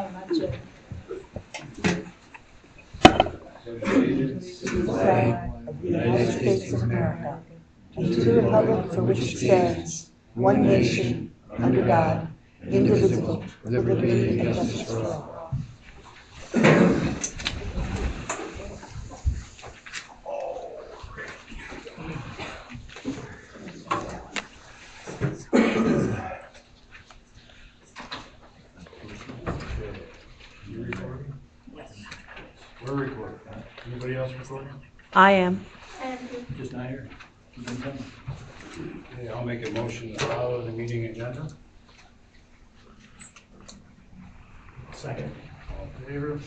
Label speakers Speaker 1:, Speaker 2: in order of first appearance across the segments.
Speaker 1: not yet.
Speaker 2: To the flag of the United States of America, and to the republic for which it stands, one nation, under God, indivisible, with liberty and justice for all.
Speaker 3: You recording? Yes. We're recording. Anybody else recording?
Speaker 4: I am.
Speaker 3: Just not here. Okay, I'll make a motion to follow the meeting agenda.
Speaker 5: Second.
Speaker 3: All in favor?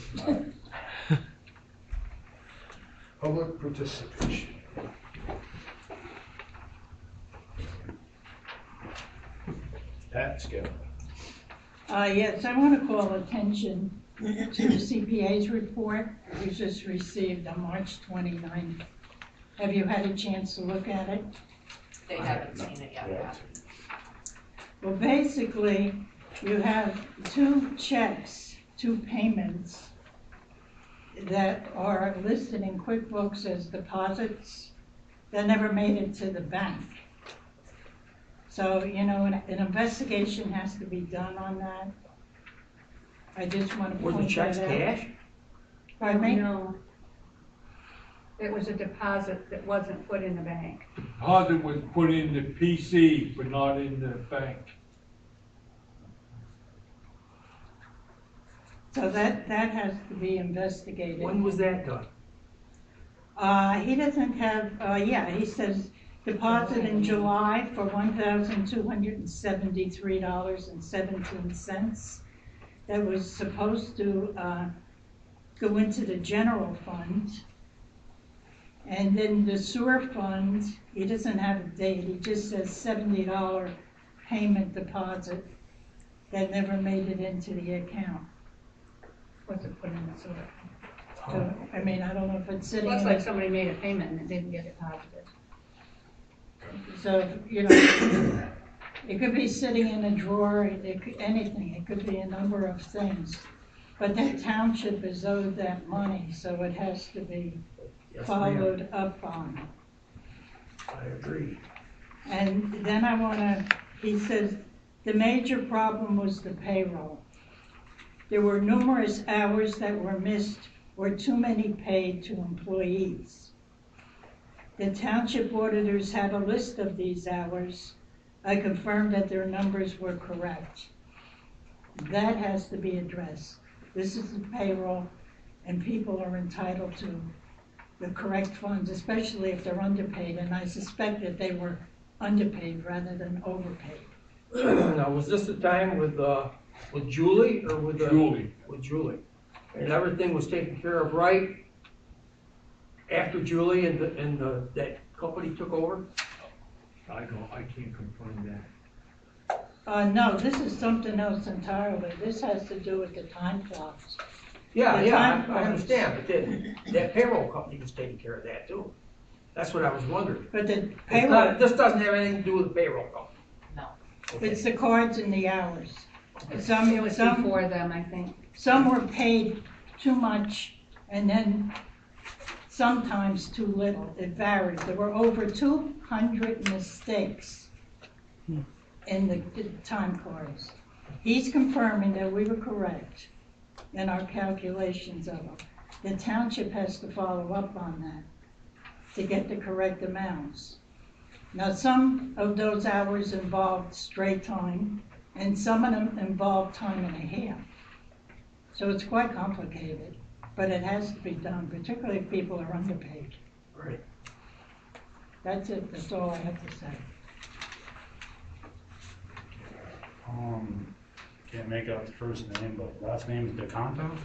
Speaker 3: Aye. Public participation. Pat Skip.
Speaker 1: Yes, I want to call attention to the CPA's report we just received on March 29th. Have you had a chance to look at it?
Speaker 6: They haven't seen it yet.
Speaker 3: Yeah.
Speaker 1: Well, basically, you have two checks, two payments that are listed in QuickBooks as deposits that never made it to the bank. So, you know, an investigation has to be done on that. I just want to
Speaker 5: Were
Speaker 1: point
Speaker 5: the
Speaker 1: that out.
Speaker 5: checks cash?
Speaker 1: Pardon me?
Speaker 7: No. It was a deposit that wasn't put in the bank.
Speaker 8: Deposit was put in the PC, but not in the bank.
Speaker 1: So that has to be investigated.
Speaker 5: When was that done?
Speaker 1: He doesn't have, yeah, he says deposit in July for $1,273.17. That was supposed to go into the general fund. And then the sewer fund, he doesn't have a date, he just says $70 payment deposit that never made it into the account. Wasn't put in the sewer fund. So, I mean, I don't know if it's sitting
Speaker 7: Looks
Speaker 1: in
Speaker 7: like
Speaker 1: a-
Speaker 7: somebody made a payment and it didn't get deposited.
Speaker 1: So, you know, it could be sitting in a drawer, it could, anything, it could be a number of things. But that township is owed that money, so it has to be
Speaker 5: Yes, ma'am.
Speaker 1: followed up on.
Speaker 5: I agree.
Speaker 1: And then I wanna, he says, the major problem was the payroll. There were numerous hours that were missed or too many paid to employees. The township auditors had a list of these hours. I confirmed that their numbers were correct. That has to be addressed. This is the payroll, and people are entitled to the correct funds, especially if they're underpaid, and I suspect that they were underpaid rather than overpaid.
Speaker 5: Now, was this the time with Julie or with?
Speaker 8: Julie.
Speaker 5: With Julie. And everything was taken care of right after Julie and that company took over?
Speaker 8: I can't confirm that.
Speaker 1: No, this is something else entirely. This has to do with the time clocks.
Speaker 5: Yeah,
Speaker 1: The
Speaker 5: yeah,
Speaker 1: time
Speaker 5: I
Speaker 1: clocks.
Speaker 5: understand, but then that payroll company was taking care of that too. That's what I was wondering.
Speaker 1: But the
Speaker 5: It's
Speaker 1: payroll,
Speaker 5: not, this doesn't have anything to do with the payroll company.
Speaker 6: No.
Speaker 5: Okay.
Speaker 1: it's the cards and the hours.
Speaker 7: It
Speaker 1: Some
Speaker 7: was before them, I think.
Speaker 1: were paid too much, and then sometimes too little. It varied. There were over 200 mistakes in the time cards. He's confirming that we were correct in our calculations of them. The township has to follow up on that to get the correct amounts. Now, some of those hours involved straight time, and some of them involved time and a half. So it's quite complicated, but it has to be done, particularly if people are underpaid.
Speaker 5: Right.
Speaker 1: That's it, that's all I have to say.
Speaker 3: Can't make out the first name, but last name is DeCanto?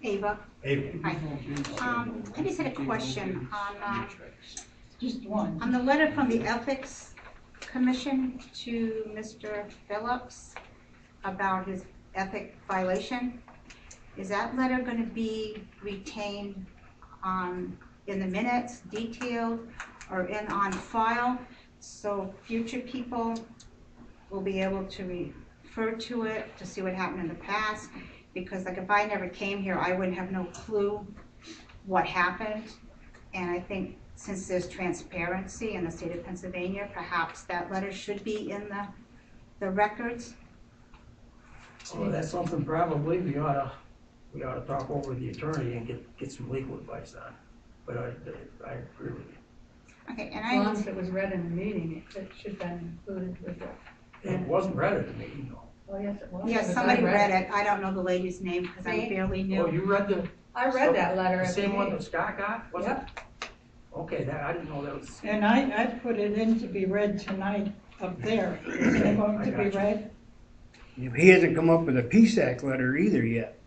Speaker 9: Ava,
Speaker 3: April.
Speaker 9: hi. I just had a question
Speaker 1: Just one.
Speaker 9: on the letter from the Ethics Commission to Mr. Phillips about his ethic violation. Is that letter going to be retained in the minutes, detailed, or on file, so future people will be able to refer to it to see what happened in the past? because like if I never came here, I wouldn't have no clue what happened. And I think since there's transparency in the state of Pennsylvania, perhaps that letter should be in the records.
Speaker 5: Oh, that's something probably we ought to talk over with the attorney and get some legal advice on. But I agree with you.
Speaker 9: Okay, and
Speaker 7: As long as it was read in the meeting, it should have been included with it.
Speaker 5: It wasn't read at the meeting, though.
Speaker 7: Oh, yes, it was.
Speaker 9: yes,
Speaker 7: Because
Speaker 9: somebody
Speaker 7: I
Speaker 9: read it. I don't know the lady's name because I
Speaker 7: Me?
Speaker 9: barely
Speaker 5: Oh,
Speaker 9: knew.
Speaker 5: you read the?
Speaker 7: I read that letter
Speaker 5: The
Speaker 7: at the
Speaker 5: same one
Speaker 7: meeting.
Speaker 5: that Scott got, was it?
Speaker 7: Yep.
Speaker 5: Okay, I didn't know that was,
Speaker 1: And I put it in to be read tonight up there. Is it going to be read?
Speaker 4: He hasn't come up with a PSAC letter either yet.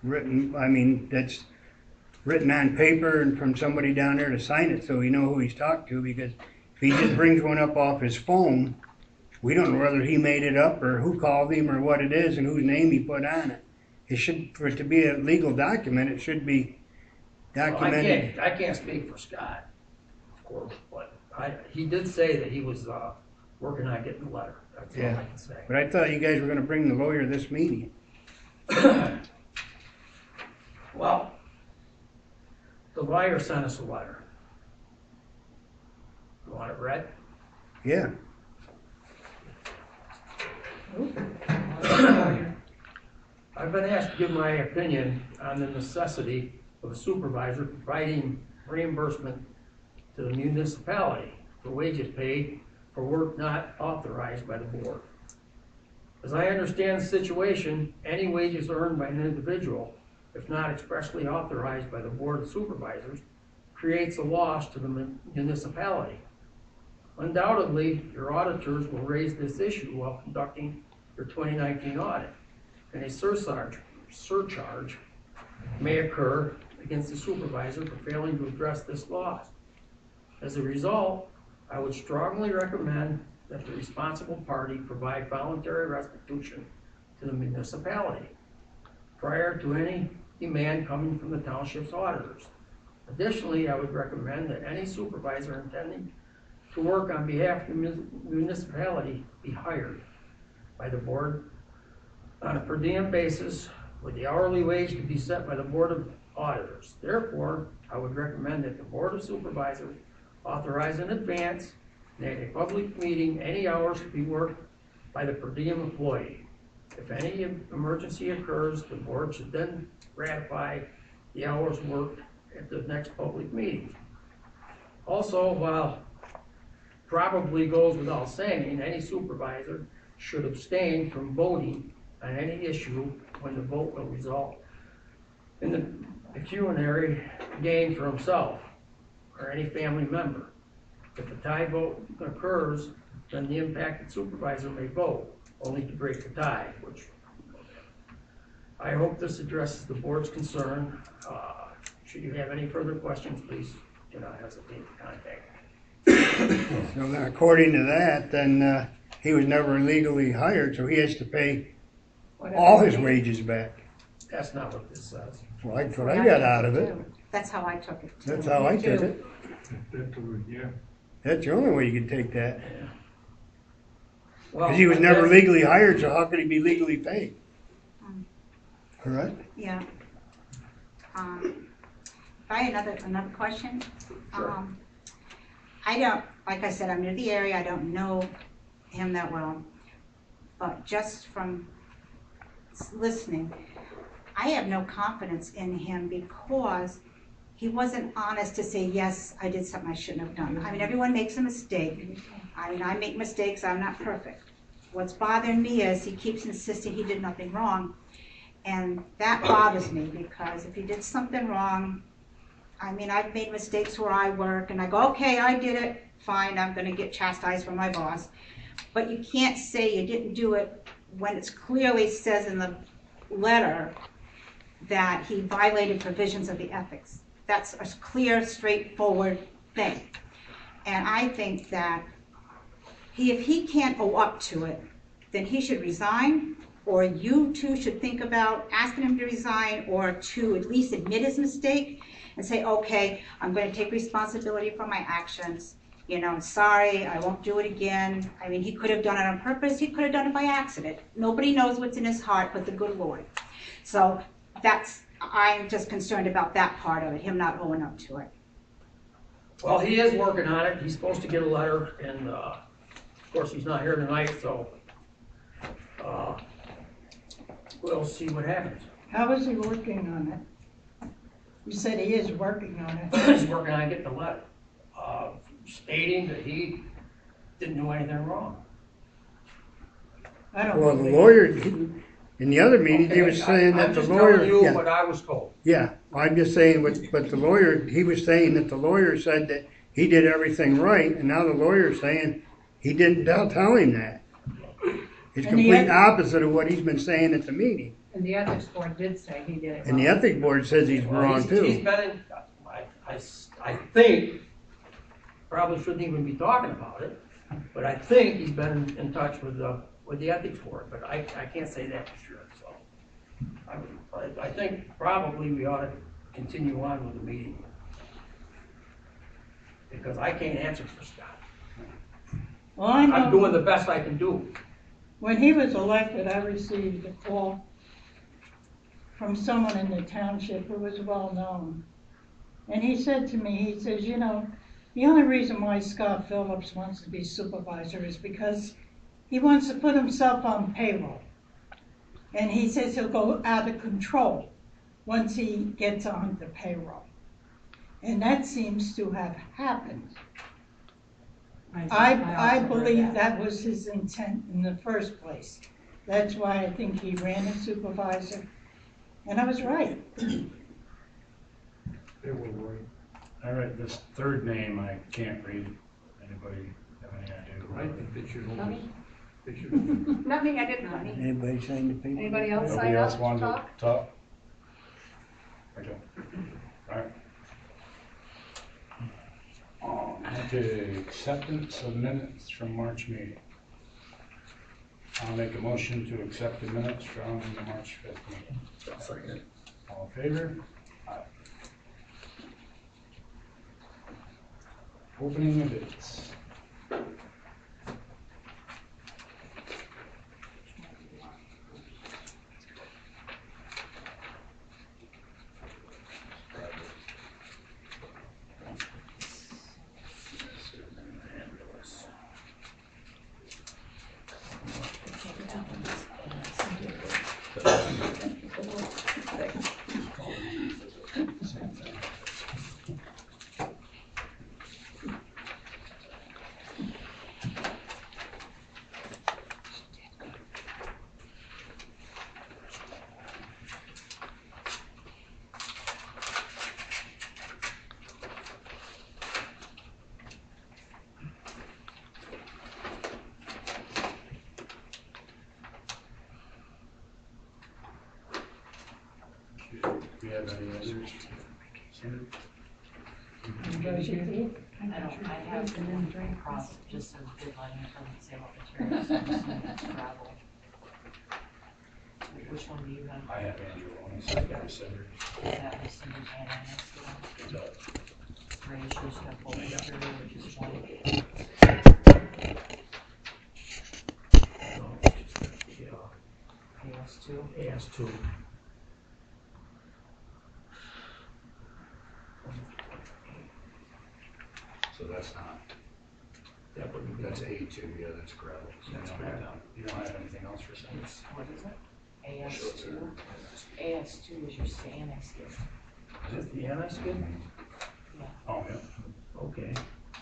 Speaker 4: Written, I mean, that's written on paper and from somebody down there to sign it so we know who he's talked to, because if he just brings one up off his phone, we don't know whether he made it up or who called him or what it is and whose name he put on it. It should, for it to be a legal document, it should be documented.
Speaker 5: I can't speak for Scott, of course, but he did say that he was, working on getting the letter. That's all
Speaker 4: Yeah.
Speaker 5: I can say.
Speaker 4: But I thought you guys were gonna bring the lawyer this meeting.
Speaker 5: Well, the lawyer sent us a letter. You want it read?
Speaker 4: Yeah.
Speaker 5: I've been asked to give my opinion on the necessity of a supervisor providing reimbursement to the municipality for wages paid for work not authorized by the board. As I understand the situation, any wages earned by an individual, if not expressly authorized by the board of supervisors, creates a loss to the municipality. Undoubtedly, your auditors will raise this issue while conducting your 2019 audit, and a surcharge may occur against the supervisor for failing to address this loss. As a result, I would strongly recommend that the responsible party provide voluntary restitution to the municipality prior to any demand coming from the township's auditors. Additionally, I would recommend that any supervisor intending to work on behalf of the municipality be hired by the board on a per diem basis with the hourly wage to be set by the board of auditors. Therefore, I would recommend that the board of supervisors authorize in advance and at a public meeting any hours to be worked by the per diem employee. If any emergency occurs, the board should then ratify the hours worked at the next public meeting. Also, while probably goes without saying, any supervisor should abstain from voting on any issue when the vote will result in the pecuniary gain for himself or any family member. If a tie vote occurs, then the impacted supervisor may vote, only to break the tie, which I hope this addresses the board's concern. Should you have any further questions, please do not hesitate to contact me.
Speaker 4: So then according to that, then he was never legally hired, so he has to pay all his wages back.
Speaker 5: That's not what this says.
Speaker 4: Well, that's what I got out of it.
Speaker 9: That's how I took it too.
Speaker 4: That's how I took it.
Speaker 8: Yeah.
Speaker 4: That's the only way you can take that.
Speaker 5: Yeah. Well,
Speaker 4: Because he was never
Speaker 5: that's-
Speaker 4: legally hired, so how could he be legally paid? Correct?
Speaker 9: Yeah. If I had another question.
Speaker 5: Sure.
Speaker 9: I don't, like I said, I'm new to the area, I don't know him that well, but just from listening, I have no confidence in him because he wasn't honest to say, yes, I did something I shouldn't have done. I mean, everyone makes a mistake. I mean, I make mistakes, I'm not perfect. What's bothering me is he keeps insisting he did nothing wrong. And that bothers me because if you did something wrong, I mean, I've made mistakes where I work and I go, okay, I did it, fine, I'm gonna get chastised from my boss. But you can't say you didn't do it when it clearly says in the letter that he violated provisions of the ethics. That's a clear, straightforward thing. And I think that if he can't owe up to it, then he should resign, or you two should think about asking him to resign, or to at least admit his mistake and say, okay, I'm going to take responsibility for my actions, you know, sorry, I won't do it again. I mean, he could have done it on purpose, he could have done it by accident. Nobody knows what's in his heart but the good Lord. So I'm just concerned about that part of it, him not owing up to it.
Speaker 5: Well, he is working on it. He's supposed to get a letter, and, of course, he's not here tonight, so, we'll see what happens.
Speaker 1: How is he working on it? You said he is working on it.
Speaker 5: He's working on getting a letter, stating that he didn't do anything wrong.
Speaker 1: I don't
Speaker 4: Well, the
Speaker 1: believe
Speaker 4: lawyer, in the other meeting, he was
Speaker 5: Okay,
Speaker 4: saying that
Speaker 5: I'm
Speaker 4: the
Speaker 5: just
Speaker 4: lawyer.
Speaker 5: telling you
Speaker 4: Yeah.
Speaker 5: what I was told.
Speaker 4: Yeah, I'm just saying, but the lawyer, he was saying that the lawyer said that he did everything right, and now the lawyer's saying he didn't tell him that. It's
Speaker 1: And the
Speaker 4: complete
Speaker 1: other-
Speaker 4: opposite of what he's been saying at the meeting.
Speaker 7: And the ethics board did say he did it
Speaker 4: And the
Speaker 7: wrong.
Speaker 4: ethics board says he's
Speaker 5: Well,
Speaker 4: wrong
Speaker 5: He's
Speaker 4: too.
Speaker 5: been in, I think, probably shouldn't even be talking about it, but I think he's been in touch with the ethics board, but I can't say that for sure, so. I think probably we ought to continue on with the meeting. Because I can't answer for Scott.
Speaker 1: Well, I
Speaker 5: I'm doing
Speaker 1: know,
Speaker 5: the best I can do.
Speaker 1: when he was elected, I received a call from someone in the township who was well-known. And he said to me, he says, you know, the only reason why Scott Phillips wants to be supervisor is because he wants to put himself on payroll. And he says he'll go out of control once he gets on the payroll. And that seems to have happened. I believe that was his intent in the first place. That's why I think he ran as supervisor. And I was right.
Speaker 3: They were worried.
Speaker 10: All right, this third name I can't read. Anybody have any idea?
Speaker 3: I think they should always,
Speaker 7: Nothing?
Speaker 3: they should,
Speaker 7: Nothing, I didn't, honey.
Speaker 4: Anybody sign the paper?
Speaker 7: Anybody else
Speaker 10: Nobody
Speaker 7: sign
Speaker 10: else
Speaker 7: up to
Speaker 10: wanted
Speaker 7: talk?
Speaker 10: to talk? Okay. All right. Okay, acceptance of minutes from March meeting. I'll make a motion to accept the minutes from the March 5th meeting. All in favor? Aye. Opening of bids. Do we have any others? Sandra?
Speaker 6: I don't, I have across just as bid line, it doesn't say what materials, so I'm assuming it's gravel. Which one do you have?
Speaker 10: I have Andrew on, so I got Cinder.
Speaker 6: That was Cedar and Anniston. Ratios have both material, which is one. AS2.
Speaker 5: AS2.
Speaker 10: So that's not,
Speaker 5: That would be,
Speaker 10: that's A2, yeah, that's gravel. So you don't have anything else for Cinder?
Speaker 6: What is it? AS2. AS2 is your sand skid.
Speaker 5: is the anti-skid?
Speaker 6: Yeah.
Speaker 10: Oh, yeah.
Speaker 5: Okay.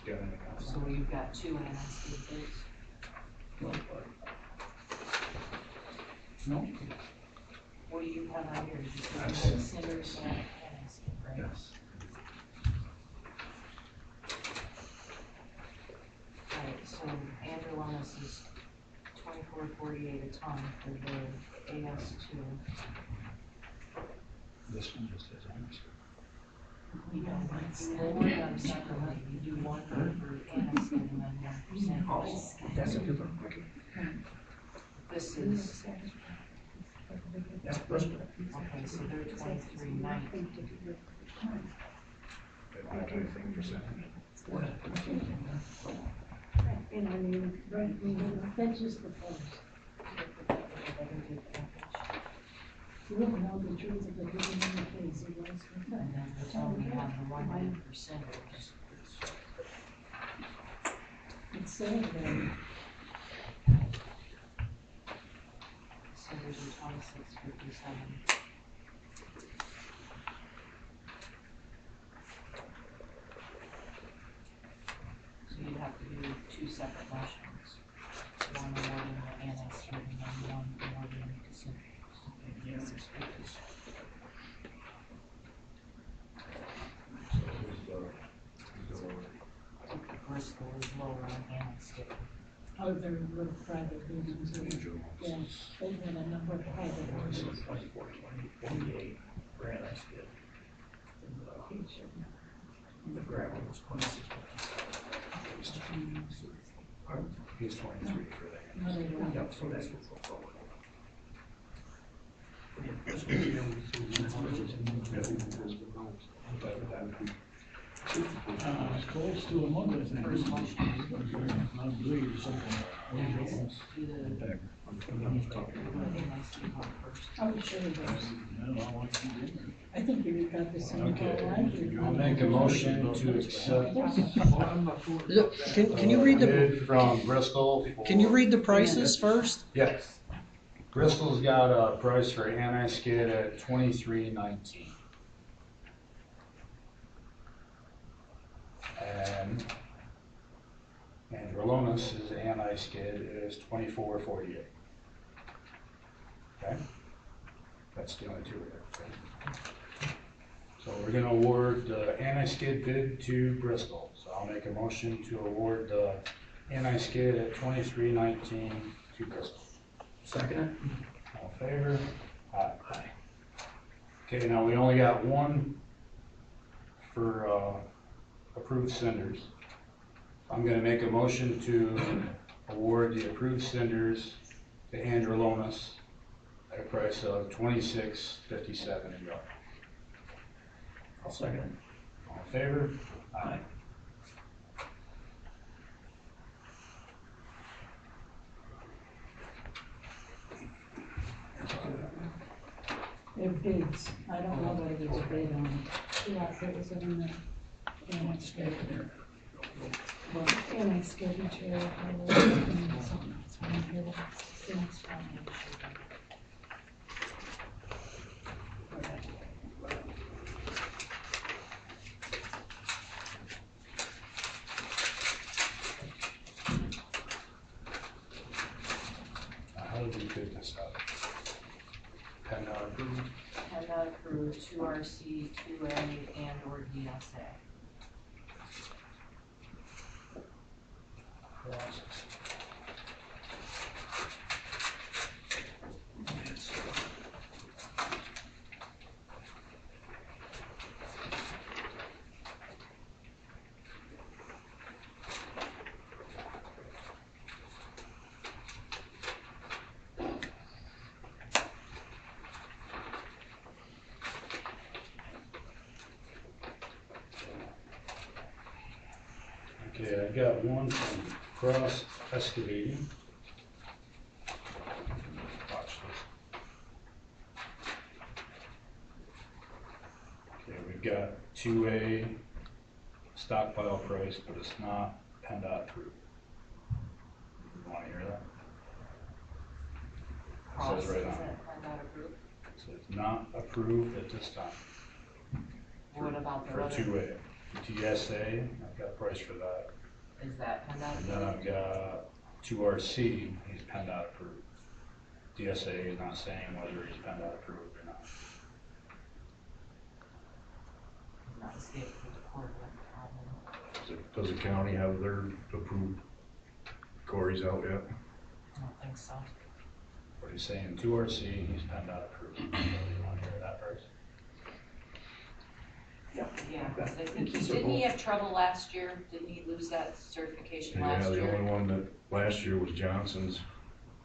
Speaker 10: Got anything else?
Speaker 6: So you've got two anti-skid bids.
Speaker 10: No.
Speaker 6: What do you have on here? Did you
Speaker 10: That's
Speaker 6: say
Speaker 10: it.
Speaker 6: cinders and anti-skid, right?
Speaker 10: Yes.
Speaker 6: Alright, so Andrew Wellness is $24.48 a ton for the AS2.
Speaker 10: This one just says Anderson.
Speaker 6: You don't lower them separately, you do one for anti-skid and then 1% for skid.
Speaker 5: That's a different,
Speaker 6: This is,
Speaker 5: that's Bristol.
Speaker 6: okay, so they're $23.90.
Speaker 10: They don't have anything for Cinder.
Speaker 1: And I mean, that's just the first. You don't know the truth of the living in the place, it was.
Speaker 6: And then they told me on the 100%.
Speaker 1: It's sad that.
Speaker 6: So there's a 2657. So you'd have to do two separate motions. One awarding the annex and then one awarding the cinders. Bristol is lower than annex.
Speaker 1: Oh, they're little private buildings, yeah, they've had a number of private buildings.
Speaker 5: 24, 28, grand I skid. And the gravel was 26.
Speaker 10: He's 23 for that.
Speaker 1: No, they don't.
Speaker 5: Yep, so that's what's going forward.
Speaker 8: It's close to a month, I think.
Speaker 6: First motion.
Speaker 8: I believe something.
Speaker 6: Do the annex one first.
Speaker 1: I'm sure it does.
Speaker 8: No, I want to get in
Speaker 1: I think you got the same
Speaker 10: Okay.
Speaker 1: library.
Speaker 10: I'll make a motion to accept
Speaker 5: Can you read the,
Speaker 10: bid from Bristol.
Speaker 5: can you read the prices first?
Speaker 10: Yes. Bristol's got a price for anti-skid at $23.19. And Androlonis' anti-skid is $24.48. Okay? That's the only two we have. So we're gonna award the anti-skid bid to Bristol. So I'll make a motion to award the anti-skid at $23.19 to Bristol.
Speaker 5: Second
Speaker 10: All in favor? Aye. Okay, now we only got one for approved cinders. I'm gonna make a motion to award the approved cinders to Androlonis at a price of $26.57 a yard.
Speaker 5: I'll second it.
Speaker 10: All in favor?
Speaker 5: Aye.
Speaker 1: They're bids, I don't know whether there's a bid on it. Yeah, there was in the annex schedule. Well, annex schedule, something, it's one here, the next one.
Speaker 10: Now, how did we bid this out? PennDOT approved?
Speaker 6: PennDOT approved 2RC, 2A, and or DSA.
Speaker 10: Okay, I got one from Cross Excavating. Watch this. Okay, we've got 2A stockpile price, but it's not PennDOT approved. You wanna hear that? It says right on it.
Speaker 6: PennDOT approved?
Speaker 10: So it's not approved at this time.
Speaker 6: What about the
Speaker 10: For
Speaker 6: other?
Speaker 10: 2A. TSA, I've got a price for that.
Speaker 6: Is that PennDOT
Speaker 10: And then I've
Speaker 6: approved?
Speaker 10: got 2RC, he's PennDOT approved. DSA is not saying whether he's PennDOT approved or not.
Speaker 6: Not escaped through the court, that's the problem.
Speaker 3: Does the county have their approved quarries out yet?
Speaker 6: I don't think so.
Speaker 10: But he's saying 2RC, he's PennDOT approved. So you want to hear that price?
Speaker 6: Yeah, because I think didn't he have trouble last year? Didn't he lose that certification
Speaker 3: Yeah,
Speaker 6: last
Speaker 3: the
Speaker 6: year?
Speaker 3: only one that last year was Johnson's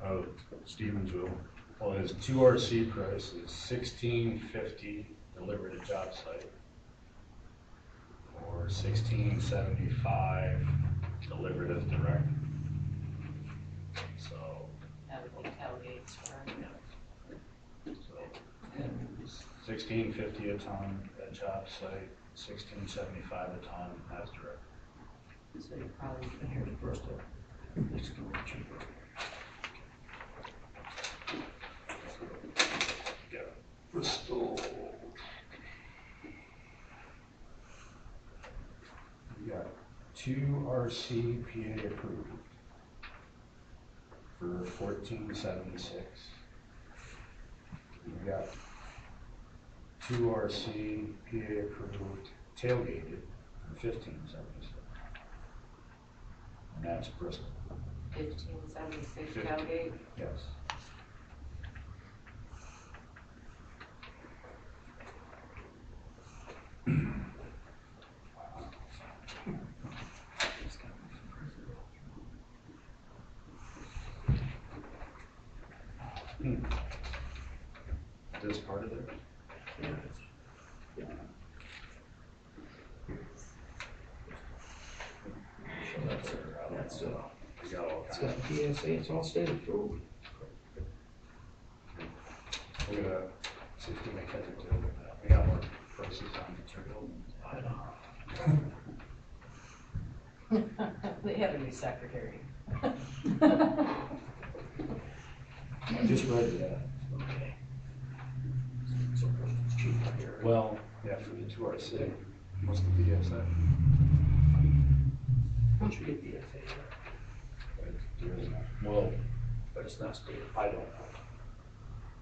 Speaker 3: out of Stevensville.
Speaker 10: Well, his 2RC price is $16.50 delivered to job site. for $16.75 delivered as direct. So,
Speaker 6: That would be tailgates for,
Speaker 10: $16.50 a ton at job site, $16.75 a ton as direct.
Speaker 6: so you're probably,
Speaker 5: And here's Bristol. It's gonna be cheaper.
Speaker 10: Bristol. We got 2 RC PA approved for $14.76. We got 2 RC PA approved tailgated for $15.76. And that's Bristol.
Speaker 6: 1576
Speaker 10: 50.
Speaker 6: tailgate.
Speaker 10: Yes. This part of it?
Speaker 5: Yeah, so that's,
Speaker 10: We got all
Speaker 5: it's
Speaker 10: kinds.
Speaker 5: got DSA, it's all state approved.
Speaker 10: Look at that, 60 make heads or tails of that. We got more prices on material.
Speaker 5: I know.
Speaker 6: They have a new secretary.
Speaker 5: I just read that. Okay. So Bristol's cheaper here.
Speaker 10: Well, yeah, for the 2 RC, what's the DSA?
Speaker 5: Once you get DSA,
Speaker 10: Well,
Speaker 5: but it's not state.
Speaker 10: I don't know.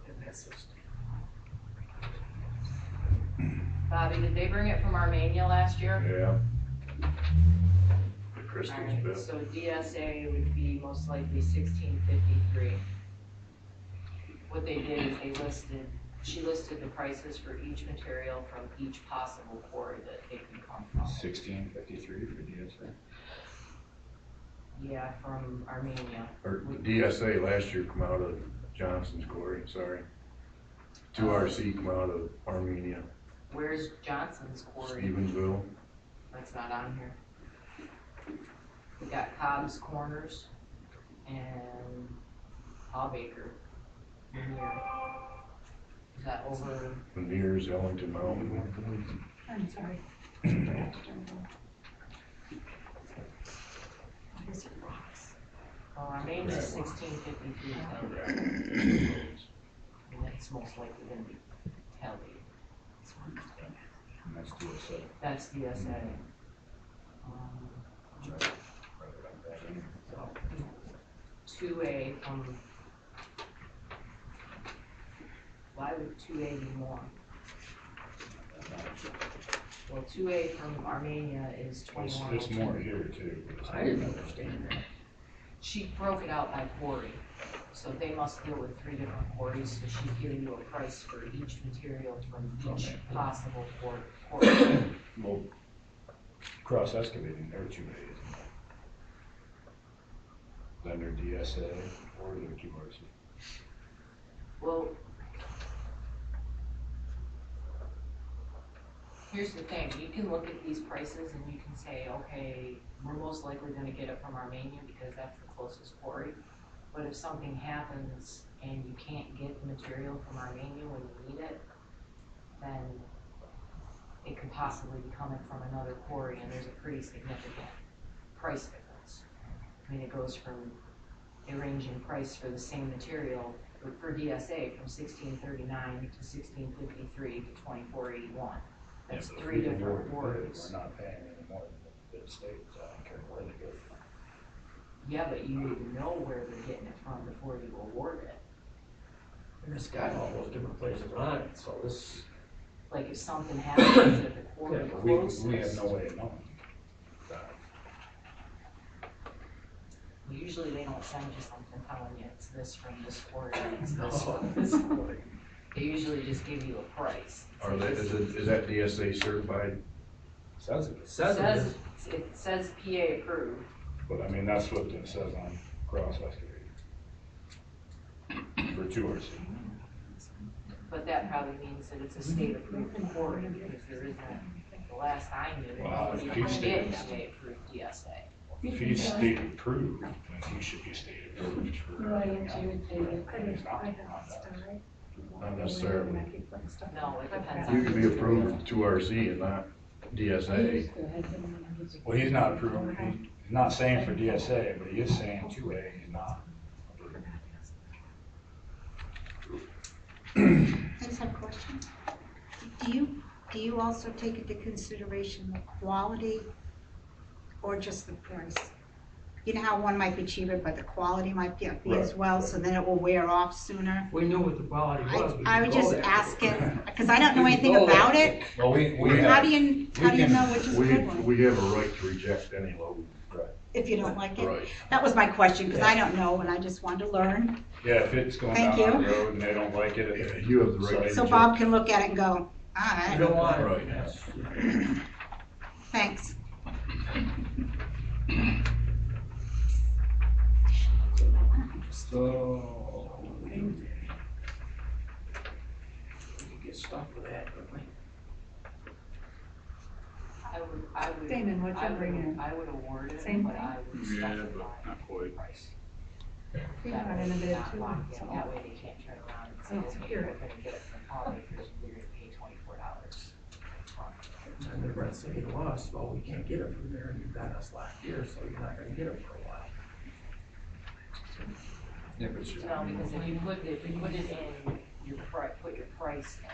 Speaker 5: And that's just.
Speaker 6: Bobby, did they bring it from Armenia last year?
Speaker 3: Yeah. The Crystal's
Speaker 6: Alright,
Speaker 3: bit.
Speaker 6: so DSA would be most likely 1653. What they did is she listed the prices for each material from each possible quarry that it could come from.
Speaker 10: 1653 for DSA.
Speaker 6: Yeah, from Armenia.
Speaker 3: Or the DSA last year come out of Johnson's quarry, sorry. 2 RC come out of Armenia,
Speaker 6: Where's Johnson's quarry?
Speaker 3: Stevensville.
Speaker 6: That's not on here. We got Cobb's Corners and Hawbaker. Veneer. Is that over?
Speaker 3: Veneers, Ellington Mountain.
Speaker 7: I'm sorry.
Speaker 6: Well, Armenia's 1653 tailgate. And that's most likely gonna be tailgate.
Speaker 10: And that's DSA.
Speaker 6: That's DSA. So, 2A from, why would 2A be more? Well, 2A from Armenia is
Speaker 10: It's
Speaker 6: 2102.
Speaker 10: more here too.
Speaker 5: I didn't understand that.
Speaker 6: She broke it out by quarry, so they must deal with 3 different quarries, so she's giving you a price for each material from each possible quarry.
Speaker 10: Well, cross excavating, they're 2As. Then they're DSA or they're 2 RC.
Speaker 6: Well, here's the thing, you can look at these prices and you can say, okay, we're most likely gonna get it from Armenia because that's the closest quarry. But if something happens and you can't get the material from Armenia when you need it, then it could possibly be coming from another quarry and there's a pretty significant price difference. I mean, it goes from, they range in price for the same material for DSA from 1639 to 1653 to 2481. That's 3 different quarries.
Speaker 10: We're not paying any more than the state, so I don't care where they go from.
Speaker 6: Yeah, but you need to know where they're getting it from before you award it.
Speaker 5: And it's got all those different places on it, so this.
Speaker 6: Like if something happens at the quarry
Speaker 10: Yeah, but
Speaker 6: closest.
Speaker 10: we have no way of knowing.
Speaker 6: Usually they don't send you something telling you it's this from this quarry, it's this from this quarry. They usually just give you a price.
Speaker 3: Are they, is that DSA certified?
Speaker 10: Says it.
Speaker 6: It says PA approved.
Speaker 10: But I mean, that's what it says on cross excavating. For 2 RC.
Speaker 6: But that probably means that it's a state approved quarry because there isn't the last I knew,
Speaker 10: Wow,
Speaker 6: nobody
Speaker 10: if he's
Speaker 6: did
Speaker 10: state-
Speaker 6: state approved DSA.
Speaker 10: If he's state approved, then he should be state approved for.
Speaker 7: Right, you would do it.
Speaker 10: And he's not.
Speaker 3: Not necessarily.
Speaker 6: No, it depends
Speaker 3: You
Speaker 6: on.
Speaker 3: can be approved 2RC and not DSA.
Speaker 10: Well, he's not approved, he's not saying for DSA, but he is saying 2A, he's not.
Speaker 9: I just have a question. Do you also take into consideration the quality or just the price? You know how one might be cheaper, but the quality might be as well, so then it will wear off sooner?
Speaker 5: If we knew what the quality was, we
Speaker 9: I
Speaker 5: could
Speaker 9: was
Speaker 5: go
Speaker 9: just
Speaker 5: there.
Speaker 9: asking, because I don't know
Speaker 5: We could
Speaker 9: anything
Speaker 5: go there.
Speaker 9: about it.
Speaker 10: Well, we
Speaker 9: How
Speaker 10: have,
Speaker 9: do you know which is a good one?
Speaker 3: We have a right to reject any load.
Speaker 9: If you don't like it?
Speaker 3: Right.
Speaker 9: That was my question, because I don't know, and I just wanted to learn.
Speaker 10: yeah, if it's going
Speaker 9: Thank
Speaker 10: down
Speaker 9: you.
Speaker 10: that road and they don't like it.
Speaker 3: Yeah, you have the right to
Speaker 9: So
Speaker 3: reject.
Speaker 9: Bob can look at it and go, all
Speaker 5: You
Speaker 9: right,
Speaker 5: don't want it.
Speaker 3: Right.
Speaker 5: Yes.
Speaker 9: thanks.
Speaker 10: So,
Speaker 5: We could get stuck with that, couldn't we?
Speaker 6: I would,
Speaker 7: Damon, what'd you bring in?
Speaker 6: I would award it,
Speaker 7: Same
Speaker 6: but
Speaker 7: thing?
Speaker 6: I would
Speaker 10: yeah,
Speaker 6: specify
Speaker 10: but not quite.
Speaker 6: price.
Speaker 7: He
Speaker 6: That
Speaker 7: got
Speaker 6: way
Speaker 7: in a
Speaker 6: it's
Speaker 7: bid
Speaker 6: not
Speaker 7: too,
Speaker 6: locked in.
Speaker 7: so.
Speaker 6: That way they can't turn around and say,
Speaker 7: Oh,
Speaker 6: okay,
Speaker 7: here.
Speaker 6: we're gonna get it from Paulmakers, and you're gonna pay $24.
Speaker 5: And the rest say to us, well, we can't get it from there, and you got us last year, so you're not gonna get it for a while.
Speaker 10: Yeah, but you-
Speaker 6: No, because if you put it in your put your price in,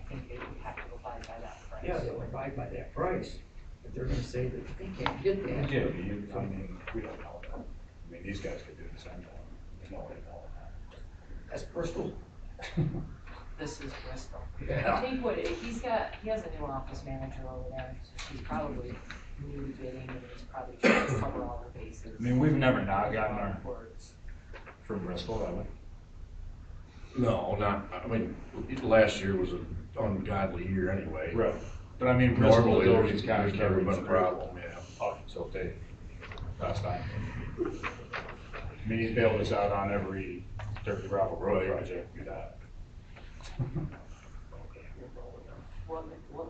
Speaker 6: I think they would have to abide by that price.
Speaker 5: Yeah, they'll abide by that price, but they're gonna say that they can't get that.
Speaker 10: Yeah, I mean, we don't know that. I mean, these guys could do the same thing. There's no way of knowing that.
Speaker 5: That's Bristol.
Speaker 6: This is Bristol.
Speaker 5: Yeah.
Speaker 6: I think he has a new office manager over there, so she's probably new to bidding, and he's probably trying to cover all the bases.
Speaker 10: I mean, we've never not gotten our,
Speaker 6: Words.
Speaker 10: from Bristol, have we?
Speaker 3: No, not, I mean, last year was an ungodly year anyway.
Speaker 10: Right. But I mean, Bristol
Speaker 3: Normally,
Speaker 10: has always kind of
Speaker 3: there's never
Speaker 10: carried
Speaker 3: been a
Speaker 10: through.
Speaker 3: problem, yeah.
Speaker 10: Oh, so if they, last time. I mean, he's bailed us out on every dirt gravel road project we've had.
Speaker 6: What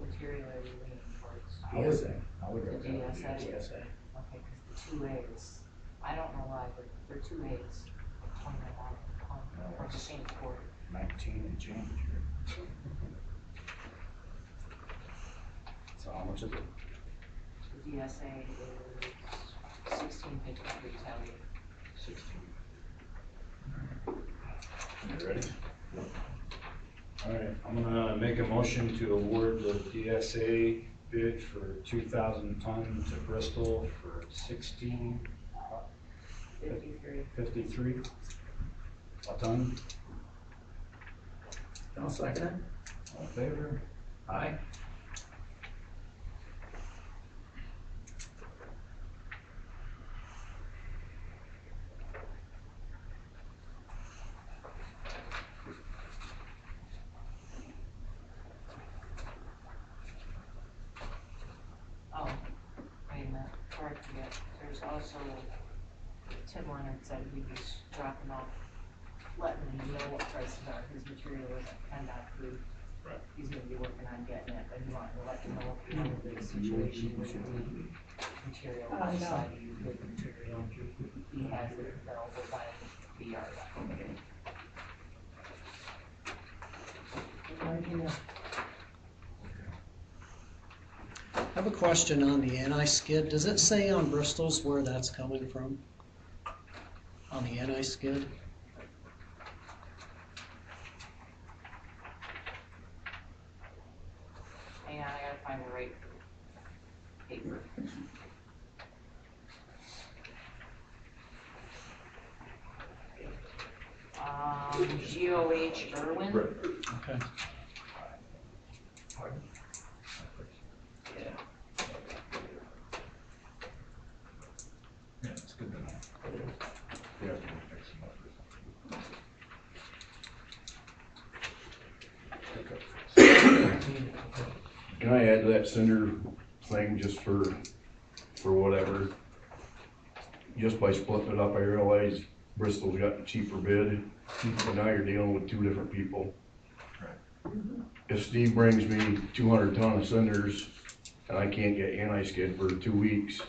Speaker 6: material are you leaning towards?
Speaker 5: DSA.
Speaker 10: I would go
Speaker 6: The
Speaker 10: with
Speaker 6: DSA.
Speaker 10: DSA.
Speaker 6: Okay, because the 2As, I don't know why, but they're 2As, $29 for the same quarter.
Speaker 10: 19 and change. So how much is it?
Speaker 6: The DSA is $16.53 retaliate.
Speaker 10: 16. You ready? All right, I'm gonna make a motion to award the DSA bid for 2,000 ton to Bristol for
Speaker 6: 53.
Speaker 10: a ton.
Speaker 5: I'll second it.
Speaker 10: All in favor?
Speaker 5: Aye.
Speaker 6: Oh, wait a minute, before I forget, there's also, Tim Leonard said he was dropping off, letting me know what prices are, his material isn't PennDOT approved.
Speaker 10: Right.
Speaker 6: He's gonna be working on getting it, but he wanted to let you know if you wanted the situation with the material,
Speaker 7: Oh, no.
Speaker 6: outside of your good material, he has it available by BR.
Speaker 11: I have a question on the anti-skid. Does it say on Bristol's where that's coming from? On the anti-skid?
Speaker 6: Hang on, I gotta find the right paper. GOH Irwin.
Speaker 11: Okay.
Speaker 10: Yeah, it's good to know.
Speaker 3: Yeah. Can I add to that cinder thing just for whatever? Just by splitting it up, I realized Bristol's got the cheaper bid, but now you're dealing with two different people. If Steve brings me 200 ton of cinders and I can't get anti-skid for 2 weeks.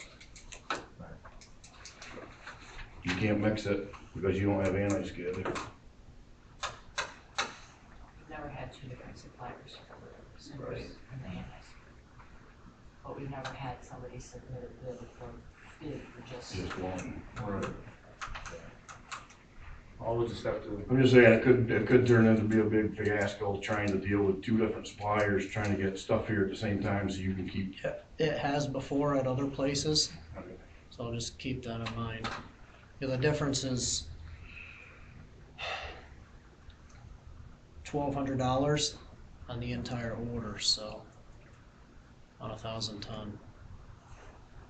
Speaker 3: You can't mix it because you don't have anti-skid.
Speaker 6: We've never had two different suppliers for cinders and the anti-skid. But we've never had somebody submit a bid for just.
Speaker 3: Just one.
Speaker 10: Right. All we'll just have to,
Speaker 3: I'm just saying, it could turn into be a big fiasco trying to deal with 2 different suppliers, trying to get stuff here at the same time so you can keep.
Speaker 11: It has before at other places,
Speaker 10: okay.
Speaker 11: so I'll just keep that in mind. Yeah, the difference is $1,200 on the entire order, so on 1,000 ton.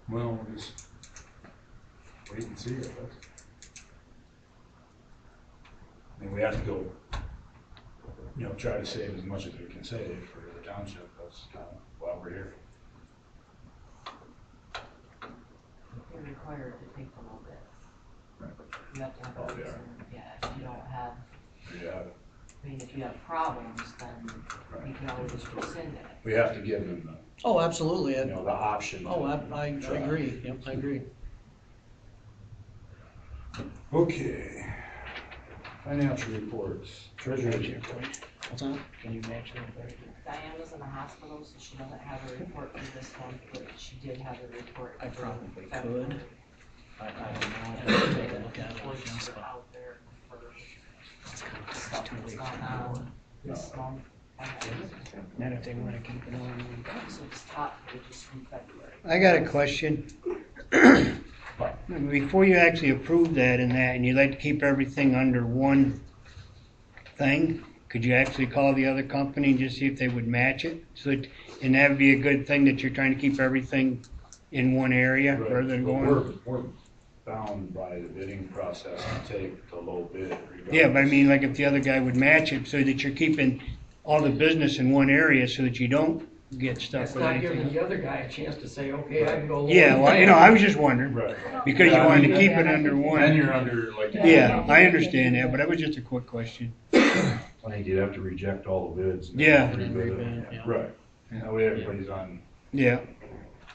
Speaker 10: Well, we'll just wait and see, I guess. I mean, we have to go, try to save as much as we can save for the township. That's kind of why we're here.
Speaker 6: You're required to take the low bid.
Speaker 10: Right.
Speaker 6: You have to have
Speaker 10: Oh,
Speaker 6: a
Speaker 10: yeah.
Speaker 6: reason, yeah, if you don't have,
Speaker 10: Yeah,
Speaker 6: I mean, if you have problems, then you can always rescind it.
Speaker 10: we have to give them
Speaker 11: Oh, absolutely.
Speaker 10: the option.
Speaker 11: Oh, I agree. Yep, I agree.
Speaker 10: Okay. Financial reports, treasurer report.
Speaker 11: What's that?
Speaker 4: Can you match that?
Speaker 6: Diana's in the hospital, so she doesn't have a report for this month, but she did have a report.
Speaker 11: I
Speaker 6: for
Speaker 11: probably
Speaker 6: February.
Speaker 11: could. I don't know. I'll take a look at it.
Speaker 6: Reports
Speaker 11: Yes,
Speaker 6: are
Speaker 11: but
Speaker 6: out there for
Speaker 11: it's kind of
Speaker 6: stuff
Speaker 11: too
Speaker 6: that's
Speaker 11: late.
Speaker 6: gone on this month.
Speaker 4: Not if they wanna keep it on.
Speaker 6: So it's top pages from February.
Speaker 4: I got a question. Before you actually approve that and you'd like to keep everything under one thing, could you actually call the other company and just see if they would match it? And that would be a good thing that you're trying to keep everything in one area
Speaker 10: Right.
Speaker 4: rather than
Speaker 10: But
Speaker 4: going.
Speaker 10: We're bound by the bidding process to take the low bid regardless.
Speaker 4: Yeah, but I mean, like if the other guy would match it so that you're keeping all the business in one area so that you don't get stuck
Speaker 5: It's
Speaker 4: with
Speaker 5: not giving
Speaker 4: anything.
Speaker 5: the other guy a chance to say, okay, I can go.
Speaker 4: Yeah, well, I was just wondering,
Speaker 10: Right.
Speaker 4: because you
Speaker 10: Yeah, I
Speaker 4: wanted to
Speaker 10: mean,
Speaker 4: keep it under
Speaker 10: Then
Speaker 4: one.
Speaker 10: you're under like.
Speaker 4: Yeah, I understand that, but that was just a quick question.
Speaker 3: I think you'd have to reject all the bids. and
Speaker 4: Yeah.
Speaker 3: rebid it.
Speaker 11: Yeah.
Speaker 10: Right. That way everybody's on,
Speaker 4: Yeah,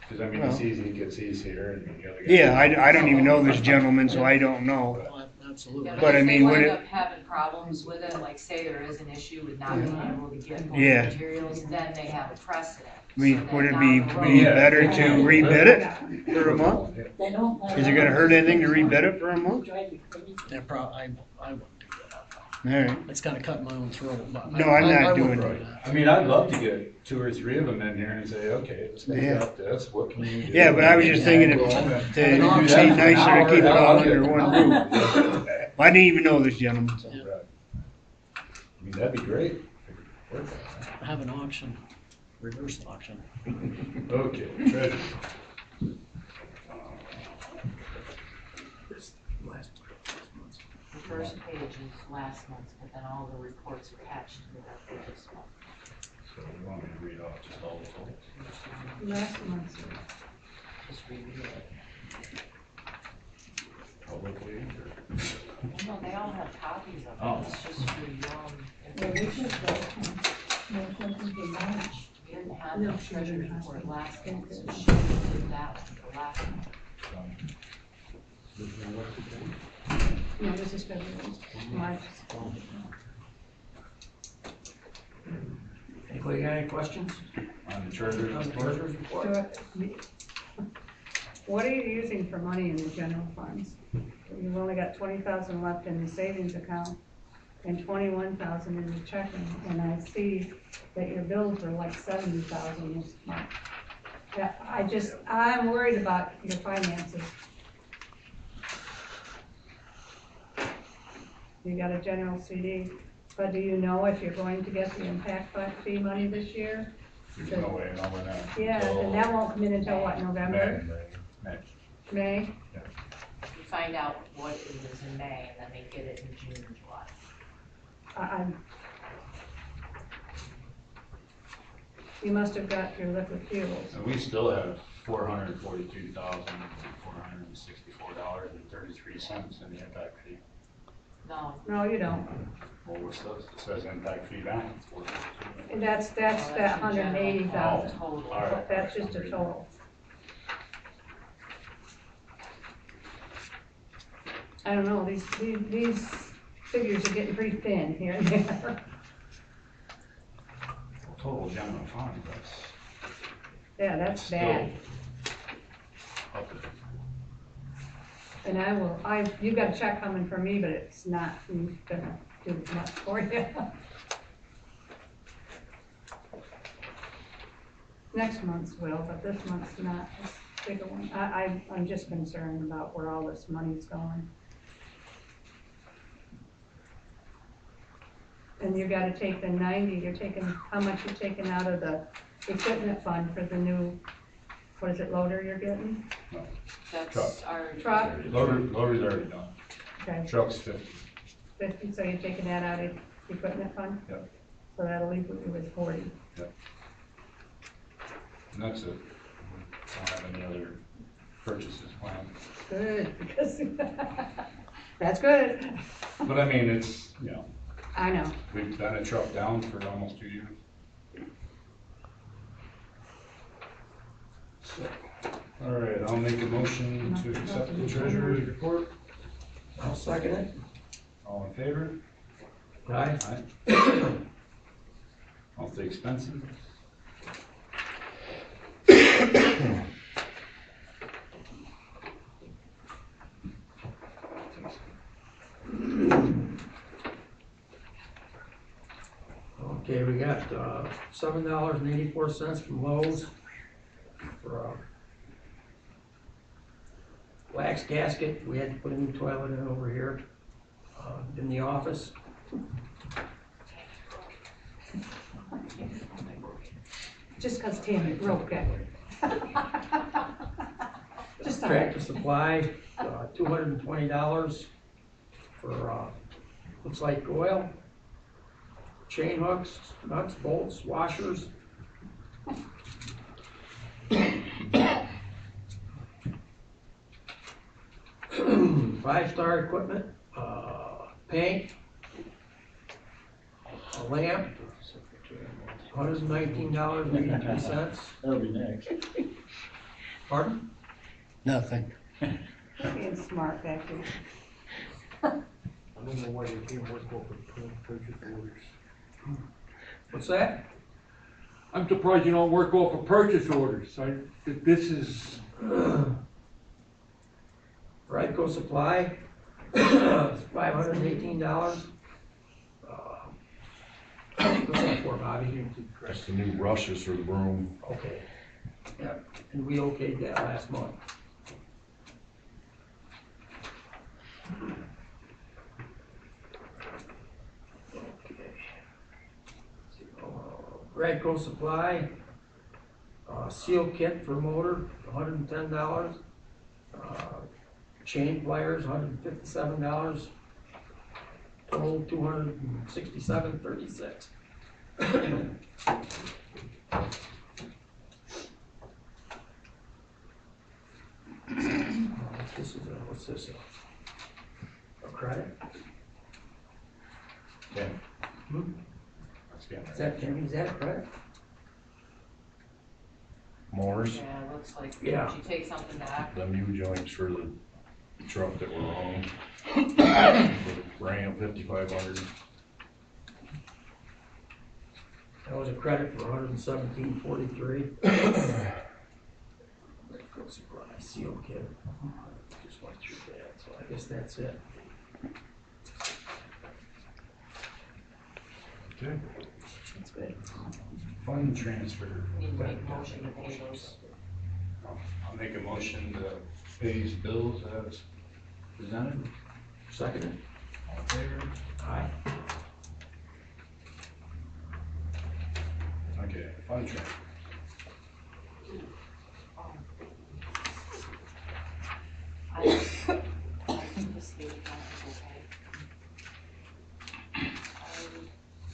Speaker 10: because I mean, it's easy to get C's here and the other guy.
Speaker 4: yeah, I don't even know this gentleman, so I don't know.
Speaker 11: Oh, absolutely.
Speaker 6: Yeah,
Speaker 4: But I
Speaker 6: if
Speaker 4: mean,
Speaker 6: they
Speaker 4: would
Speaker 6: wind
Speaker 4: it-
Speaker 6: up having problems with it, like say there is an issue with not being able to get more
Speaker 4: Yeah.
Speaker 6: materials, then they have a precedent.
Speaker 4: I mean,
Speaker 6: So that
Speaker 4: would it
Speaker 6: down
Speaker 4: be
Speaker 6: the road-
Speaker 10: Yeah.
Speaker 4: better to rebid it for a month?
Speaker 1: They don't.
Speaker 4: Is it gonna hurt anything to rebid it for a month?
Speaker 1: Drive you crazy.
Speaker 11: Yeah, I wouldn't do that.
Speaker 4: Alright,
Speaker 11: It's kind of cutting my own throat, but.
Speaker 4: No, I'm not
Speaker 11: I
Speaker 4: doing
Speaker 11: wouldn't
Speaker 10: Right.
Speaker 11: do that.
Speaker 10: I mean, I'd love to get 2 or 3 of them in here and say, okay, let's think
Speaker 4: Yeah.
Speaker 10: about this, what can you do?
Speaker 4: yeah, but I was just thinking it'd be nicer to keep it all under one roof. I didn't even know this gentleman, so.
Speaker 10: Right. I mean, that'd be great. Work on
Speaker 11: Have an auction, reverse auction.
Speaker 10: that. Okay, treasurer.
Speaker 6: The first page is last month's, but then all the reports attached to that for this month.
Speaker 10: So you want me to read off just all the totals?
Speaker 7: Last month's.
Speaker 6: Just review it.
Speaker 10: Publicly or?
Speaker 6: No, they all have copies of
Speaker 10: Oh.
Speaker 6: it, it's just for your own
Speaker 1: Yeah, we
Speaker 6: information.
Speaker 1: should go. No, something to match.
Speaker 6: We didn't have
Speaker 7: No,
Speaker 6: the
Speaker 7: she
Speaker 6: treasury
Speaker 7: didn't have
Speaker 6: report
Speaker 7: it.
Speaker 6: last month, so she did that one for last month.
Speaker 7: No, this is February, March.
Speaker 5: Anybody got any questions
Speaker 10: On the treasurer's
Speaker 5: on the
Speaker 10: report?
Speaker 5: treasurer's report?
Speaker 7: What are you using for money in the general funds? You've only got 20,000 left in the savings account and 21,000 in the checking, and I see that your bills are like 70,000 this month. Yeah, I'm worried about your finances. You got a general CD, but do you know if you're going to get the impact fee money this year?
Speaker 10: There's no way, no, we're not.
Speaker 7: Yeah, and that won't come in until what, November,
Speaker 10: May.
Speaker 7: May?
Speaker 6: You find out what it is in May, and then they get it in June or July.
Speaker 7: You must have got your liquid fuels.
Speaker 10: And we still have $442,464.33 in the impact fee.
Speaker 6: No,
Speaker 7: No, you don't.
Speaker 10: Well, it says impact fee balance.
Speaker 7: That's
Speaker 6: Oh, that's
Speaker 7: that
Speaker 6: the general
Speaker 7: 180,000.
Speaker 6: Total.
Speaker 3: Alright.
Speaker 7: That's just a total. I don't know, these figures are getting pretty thin here and there.
Speaker 10: Total general fund, that's
Speaker 7: Yeah, that's
Speaker 10: still
Speaker 7: bad.
Speaker 10: up there.
Speaker 7: And you've got a check coming from me, but it's not gonna do much for you. Next month's will, but this month's not a bigger one. I'm just concerned about where all this money's going. And you gotta take the 90, how much you're taking out of the equipment fund for the new, what is it, loader you're getting?
Speaker 6: That's
Speaker 10: Truck.
Speaker 6: our.
Speaker 7: Truck?
Speaker 10: Loader's already done.
Speaker 7: Okay,
Speaker 10: Truck's 50.
Speaker 7: 50, so you're taking that out of the equipment fund?
Speaker 10: Yep.
Speaker 7: So that'll leave you with 40.
Speaker 10: And that's it. Don't have any other purchases planned.
Speaker 7: Good, because, that's good.
Speaker 10: But I mean, it's, you know,
Speaker 7: I know.
Speaker 10: we've been a truck down for almost 2 years. So, all right, I'll make a motion to accept the treasurer's report.
Speaker 5: I'll second it.
Speaker 10: All in favor?
Speaker 5: Aye.
Speaker 10: Aye. All the expenses.
Speaker 5: Okay, we got, $7.84 from Lowe's for a wax gasket. We had to put a new toilet in over here, in the office.
Speaker 7: Just because Tammy broke it. Just all right.
Speaker 5: Tractor Supply, $220 for, looks like oil, chain hooks, nuts, bolts, washers. Five-star equipment, paint, a lamp, $119.83.
Speaker 10: That'll be next.
Speaker 5: Pardon?
Speaker 4: Nothing.
Speaker 7: Being smart back here.
Speaker 8: I don't know why they can't work off of purchase orders.
Speaker 5: What's that?
Speaker 8: I'm surprised you don't work off of purchase orders. This is,
Speaker 5: Ryco Supply, $518. What's that for, Bobby?
Speaker 3: That's the new rushes for the broom.
Speaker 5: Okay, yeah, and we okayed that last month. Radco Supply, seal kit for motor, $110. Chain pliers, $157. Total $267.36. What's this? A credit?
Speaker 10: Yeah.
Speaker 5: Hmm?
Speaker 10: That's good.
Speaker 5: Is that, Tammy, is that a credit?
Speaker 3: Moore's,
Speaker 6: Yeah, it looks like,
Speaker 5: Yeah.
Speaker 6: did you take something back?
Speaker 3: them U joints for the truck that were wrong. For the Ram 5500.
Speaker 5: That was a credit for $117.43. Radco Supply, seal kit. Just went through that, so I guess that's it.
Speaker 10: Okay.
Speaker 5: That's it.
Speaker 10: Fund transfer.
Speaker 6: Need to make a motion to pay those.
Speaker 10: I'll make a motion to pay these bills as presented.
Speaker 5: Second it?
Speaker 10: All in favor?
Speaker 5: Aye.
Speaker 10: Okay, fund transfer.
Speaker 6: I think the state account is okay. I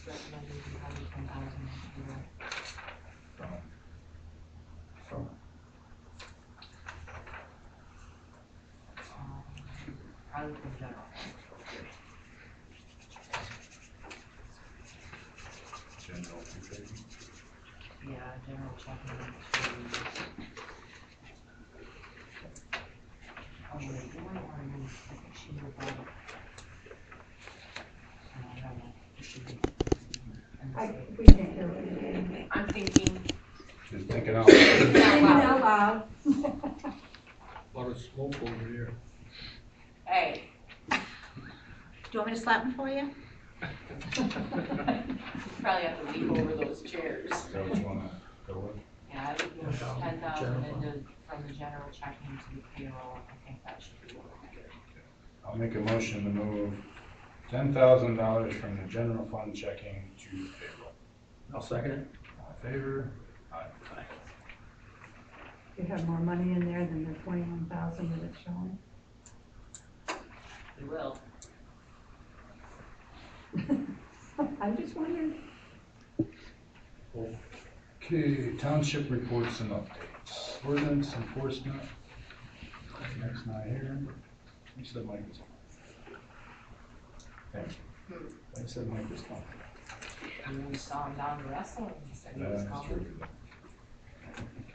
Speaker 6: recommend using $110,000 here.
Speaker 10: From
Speaker 6: Probably from general.
Speaker 10: general.
Speaker 6: Yeah, general checking. Oh, wait, you might wanna use, I think she moved on. I don't know, it should be.
Speaker 7: We can't do it.
Speaker 6: I'm thinking,
Speaker 10: Just thinking out loud.
Speaker 7: Thinking out loud.
Speaker 8: Lot of smoke over here.
Speaker 6: hey,
Speaker 9: Do you want me to slap them for you?
Speaker 6: you probably have to leap over those chairs.
Speaker 10: Is that what you wanna go with?
Speaker 6: Yeah, I would move 10,000
Speaker 5: General fund.
Speaker 6: into, from the general checking to the payroll, I think that should be what we do.
Speaker 10: I'll make a motion to move $10,000 from the general fund checking to payroll.
Speaker 5: I'll second it.
Speaker 10: All in favor? Aye.
Speaker 7: You have more money in there than the 21,000 that it's showing.
Speaker 6: We will.
Speaker 7: I'm just wondering.
Speaker 10: Okay, township reports and updates. Ordinance enforcement. Mike's not here. You said Mike was on. Thank you. I said Mike was on.
Speaker 6: And we saw him down to wrestling, he said he was
Speaker 10: That's
Speaker 6: coming.
Speaker 10: true.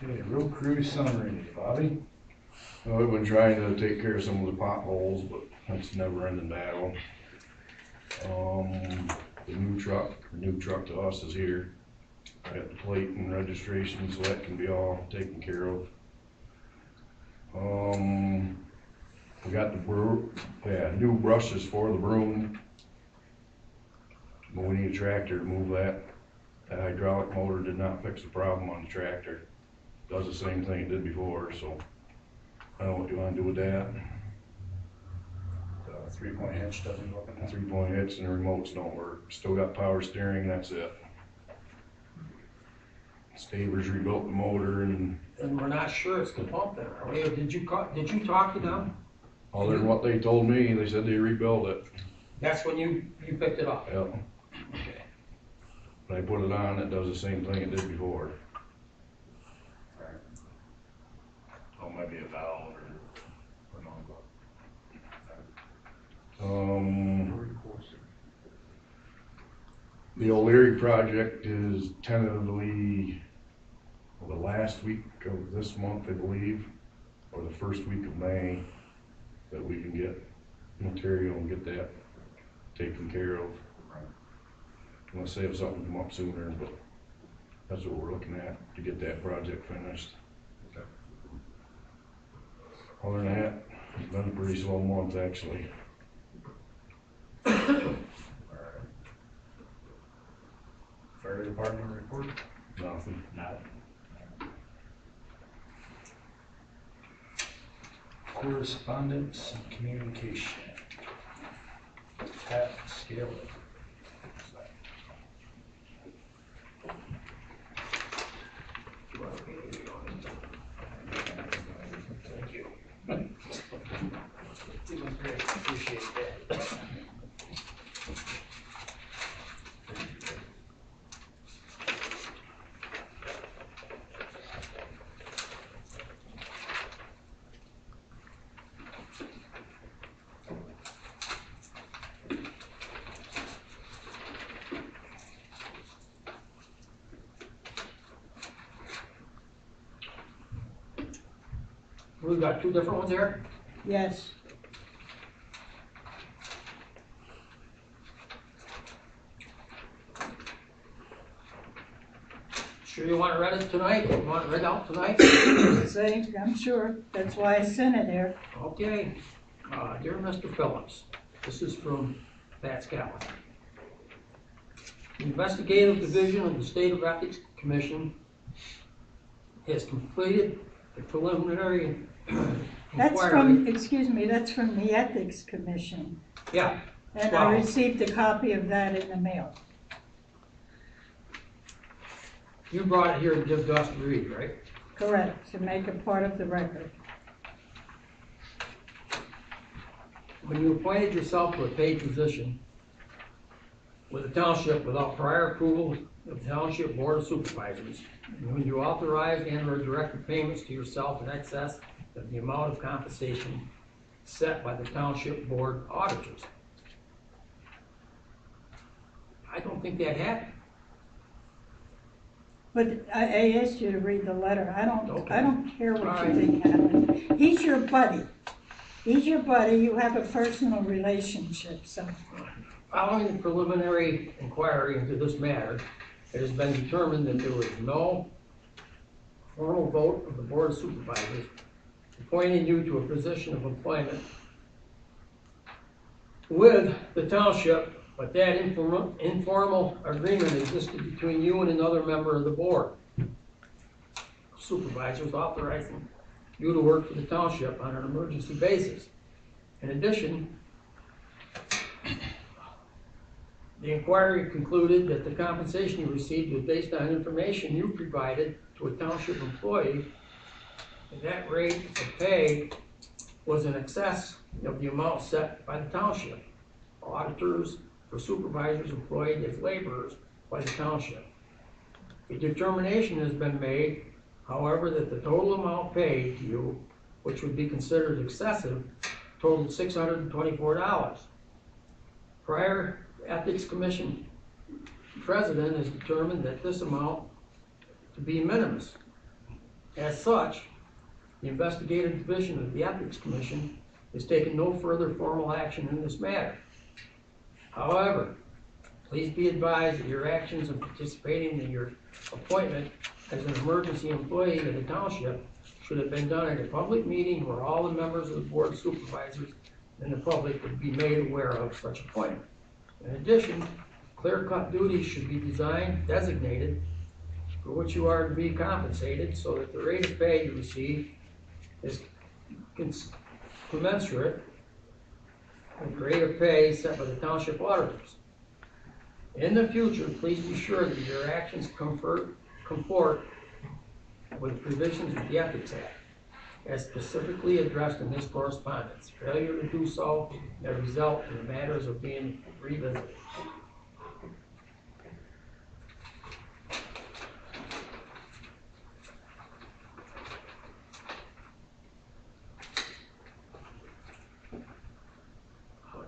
Speaker 10: Okay, road crew summary, Bobby?
Speaker 3: Well, we've been trying to take care of some of the potholes, but it's a never ending battle. The new truck to us is here. I got the plate and registration, so that can be all taken care of. We got the new brushes for the broom. But we need a tractor to move that. That hydraulic motor did not fix the problem on the tractor. Does the same thing it did before, so I don't know what you wanna do with that.
Speaker 10: The 3-point hitch doesn't work in that.
Speaker 3: 3-point hitch and the remotes don't work. Still got power steering, that's it. Stavers rebuilt the motor and
Speaker 5: And we're not sure it's the pump then, are we? Did you talk to them?
Speaker 3: other than what they told me, they said they rebuilt it.
Speaker 5: That's when you picked it up?
Speaker 3: Yep.
Speaker 5: Okay.
Speaker 3: When I put it on, it does the same thing it did before.
Speaker 10: Oh, maybe a valve or no.
Speaker 3: The O'Leary project is tentatively the last week of this month, I believe, or the first week of May, that we can get material and get that taken care of. Unless they have something come up sooner, but that's what we're looking at, to get that project finished. Other than that, it's been a pretty slow month, actually.
Speaker 10: Fire department report?
Speaker 3: Nothing.
Speaker 10: Not. Correspondence and communication. Pat Scaler. Thank you. Appreciate that.
Speaker 5: We've got two different ones here?
Speaker 1: Yes,
Speaker 5: Sure you want it read tonight? You want it read out tonight?
Speaker 1: say, I'm sure, that's why I sent it there.
Speaker 5: Okay. Dear Mr. Phillips, this is from Pat Scala. The Investigative Division of the State of Ethics Commission has completed the preliminary
Speaker 1: That's
Speaker 5: inquiry.
Speaker 1: from, excuse me, that's from the Ethics Commission.
Speaker 5: Yeah,
Speaker 1: And
Speaker 5: Wow.
Speaker 1: I received a copy of that in the mail.
Speaker 5: you brought it here to give to us to read, right?
Speaker 1: Correct, to make it part of the record.
Speaker 5: When you appointed yourself to a paid position with the township without prior approval of the Township Board of Supervisors, and when you authorized and or directed payments to yourself in excess of the amount of compensation set by the Township Board auditors. I don't think that happened.
Speaker 1: But I asked you to read the letter. I don't care what you
Speaker 5: Alright.
Speaker 1: think happened. He's your buddy. He's your buddy. You have a personal relationship, so.
Speaker 5: Following the preliminary inquiry into this matter, it has been determined that there was no formal vote of the Board of Supervisors appointing you to a position of employment with the township, but that informal agreement existed between you and another member of the Board. Supervisors authorizing you to work for the township on an emergency basis. In addition, the inquiry concluded that the compensation you received was based on information you provided to a township employee, and that rate of pay was in excess of the amount set by the township. Auditors for supervisors employed as laborers by the township. A determination has been made, however, that the total amount paid to you, which would be considered excessive, totaled $624. Prior Ethics Commission President has determined that this amount to be minimus. As such, the investigative division of the Ethics Commission has taken no further formal action in this matter. However, please be advised that your actions in participating in your appointment as an emergency employee of the township should have been done at a public meeting where all the members of the Board of Supervisors and the public would be made aware of such appointment. In addition, clear-cut duties should be designated for which you are to be compensated so that the rate of pay you receive is commensurate with the rate of pay set by the township auditors. In the future, please be sure that your actions comport with the provisions of the Ethics Act, as specifically addressed in this correspondence. Failure to do so may result in the matters of being revisited.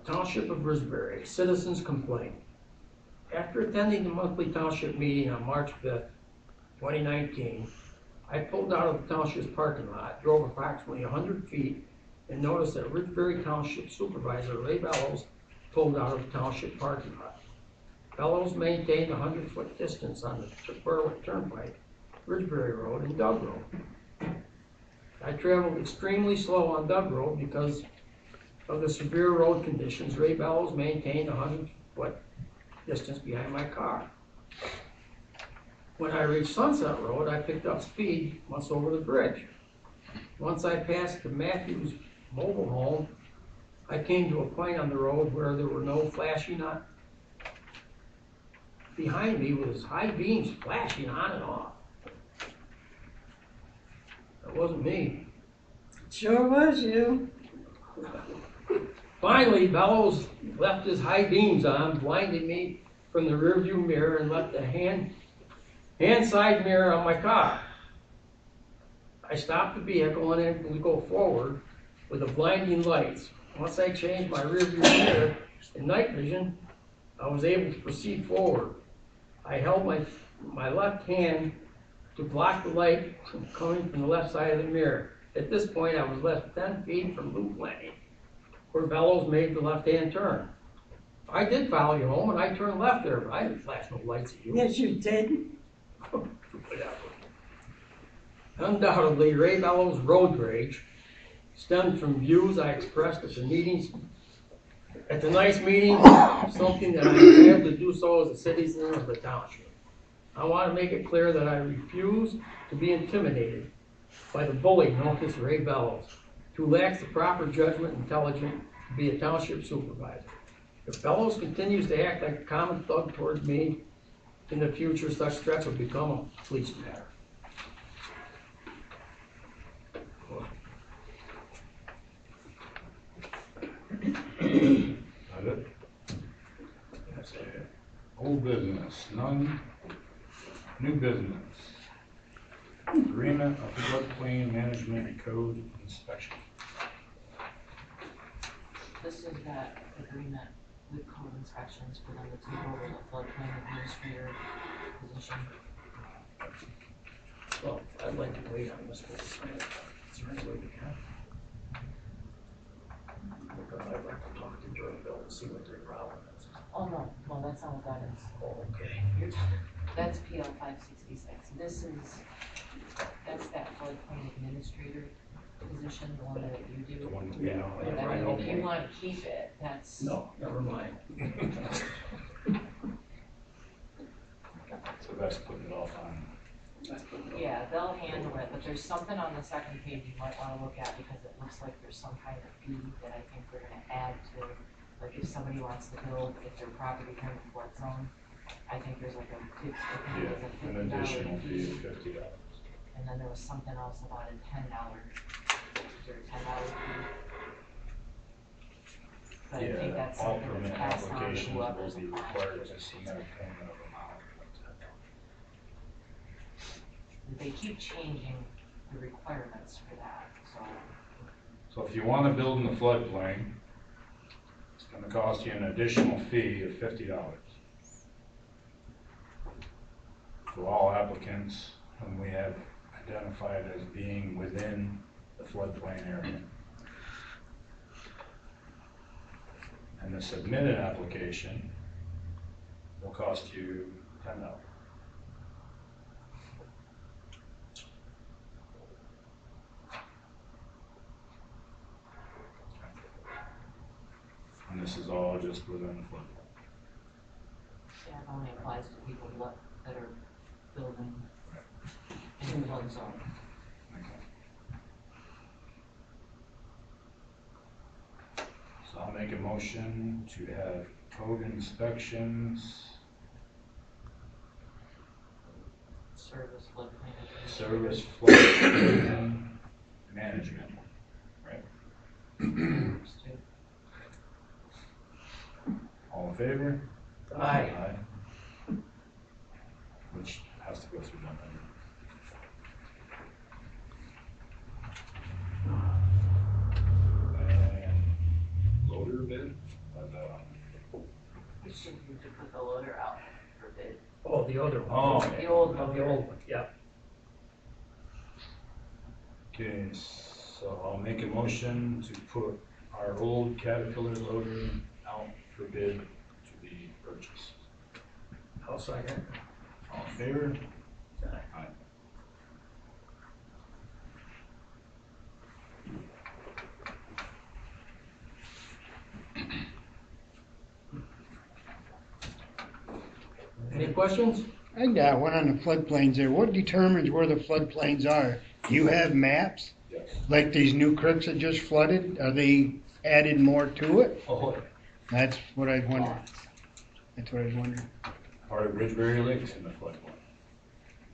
Speaker 5: Township of Risbury, citizens complaint. After attending the monthly township meeting on March 5th, 2019, I pulled out of the township's parking lot, drove approximately 100 feet, and noticed that Risbury Township Supervisor Ray Bellows pulled out of the township parking lot. Bellows maintained a 100-foot distance on the Berwick Turnpike, Risbury Road, and Doug Road. I traveled extremely slow on Doug Road because of the severe road conditions. Ray Bellows maintained a 100-foot distance behind my car. When I reached Sunset Road, I picked up speed once over the bridge. Once I passed the Matthews mobile home, I came to a point on the road where there were no flashing on. Behind me was high beams flashing on and off. That wasn't me.
Speaker 1: Sure was you.
Speaker 5: Finally, Bellows left his high beams on, blinding me from the rearview mirror, and left the hand side mirror on my car. I stopped the vehicle and able to go forward with the blinding lights. Once I changed my rearview mirror in night vision, I was able to proceed forward. I held my left hand to block the light coming from the left side of the mirror. At this point, I was left 10 feet from Loop Lane, where Bellows made the left-hand turn. I did follow you home, and I turned left there, but I didn't flash no lights at you.
Speaker 1: Yes, you did.
Speaker 5: Undoubtedly, Ray Bellows' road rage stemmed from views I expressed at the meetings, at the nice meeting, something that I failed to do so as a citizen of the township. I want to make it clear that I refuse to be intimidated by the bully known as Ray Bellows, who lacks the proper judgment and intelligence to be a township supervisor. If Bellows continues to act like a common thug towards me in the future, such threats will become a police matter.
Speaker 10: That it? That's it. Old business, none. New business. Agreement of floodplain management code inspection.
Speaker 6: This is that agreement with code inspections for them to take over the floodplain administrator position.
Speaker 5: Well, I'd like to wait on this one. Is there any way we can? Because I'd like to talk to Jordan Bill and see what their problem is.
Speaker 6: Oh, no, that's not what that is.
Speaker 5: Oh, okay.
Speaker 6: That's PL 566. That's that floodplain administrator position, the one that you do.
Speaker 10: The one,
Speaker 5: Yeah,
Speaker 6: I
Speaker 5: right,
Speaker 6: mean, if
Speaker 5: okay.
Speaker 6: you want to keep it, that's.
Speaker 5: No, never mind.
Speaker 10: So that's putting it off on.
Speaker 6: Yeah, they'll handle it, but there's something on the second page you might wanna look at, because it looks like there's some kind of fee that I think they're gonna add to, like if somebody wants to build, if their property in the flood zone, I think there's like a
Speaker 10: Yeah, an additional fee of $50.
Speaker 6: And then there was something else about a $10, is there a $10 fee? But I think
Speaker 10: Yeah,
Speaker 6: that's
Speaker 10: all
Speaker 6: something
Speaker 10: permit
Speaker 6: that's passed on to
Speaker 10: applications
Speaker 6: whoever's
Speaker 10: will be
Speaker 6: applying.
Speaker 10: required to submit a payment of amount.
Speaker 6: They keep changing the requirements for that, so.
Speaker 10: So if you want to build in the floodplain, it's going to cost you an additional fee of $50 for all applicants whom we have identified as being within the floodplain area. And the submitted application will cost you $10. And this is all just within the floodplain.
Speaker 6: Yeah, it only applies to people that are building in the flood zone.
Speaker 10: So I'll make a motion to have code inspections,
Speaker 6: Service floodplain.
Speaker 10: service flood management, right? All in favor?
Speaker 5: Aye.
Speaker 10: Which has to go through them. And loader bid,
Speaker 6: We should need to put the loader out for bid.
Speaker 5: Oh, the other one.
Speaker 10: Oh.
Speaker 5: Okay.
Speaker 6: The old
Speaker 5: Oh, the old one, yeah.
Speaker 10: okay, so I'll make a motion to put our old Caterpillar loader out for bid to be purchased.
Speaker 5: I'll second.
Speaker 10: All in favor?
Speaker 5: Aye. Any questions?
Speaker 4: I got one on the floodplains there. What determines where the floodplains are? Do you have maps?
Speaker 10: Yes.
Speaker 4: Like these new creeks that just flooded, are they added more to it?
Speaker 10: Oh,
Speaker 4: That's what I wondered. That's what I was wondering.
Speaker 10: part of Ridgeberry Lake's in the floodplain.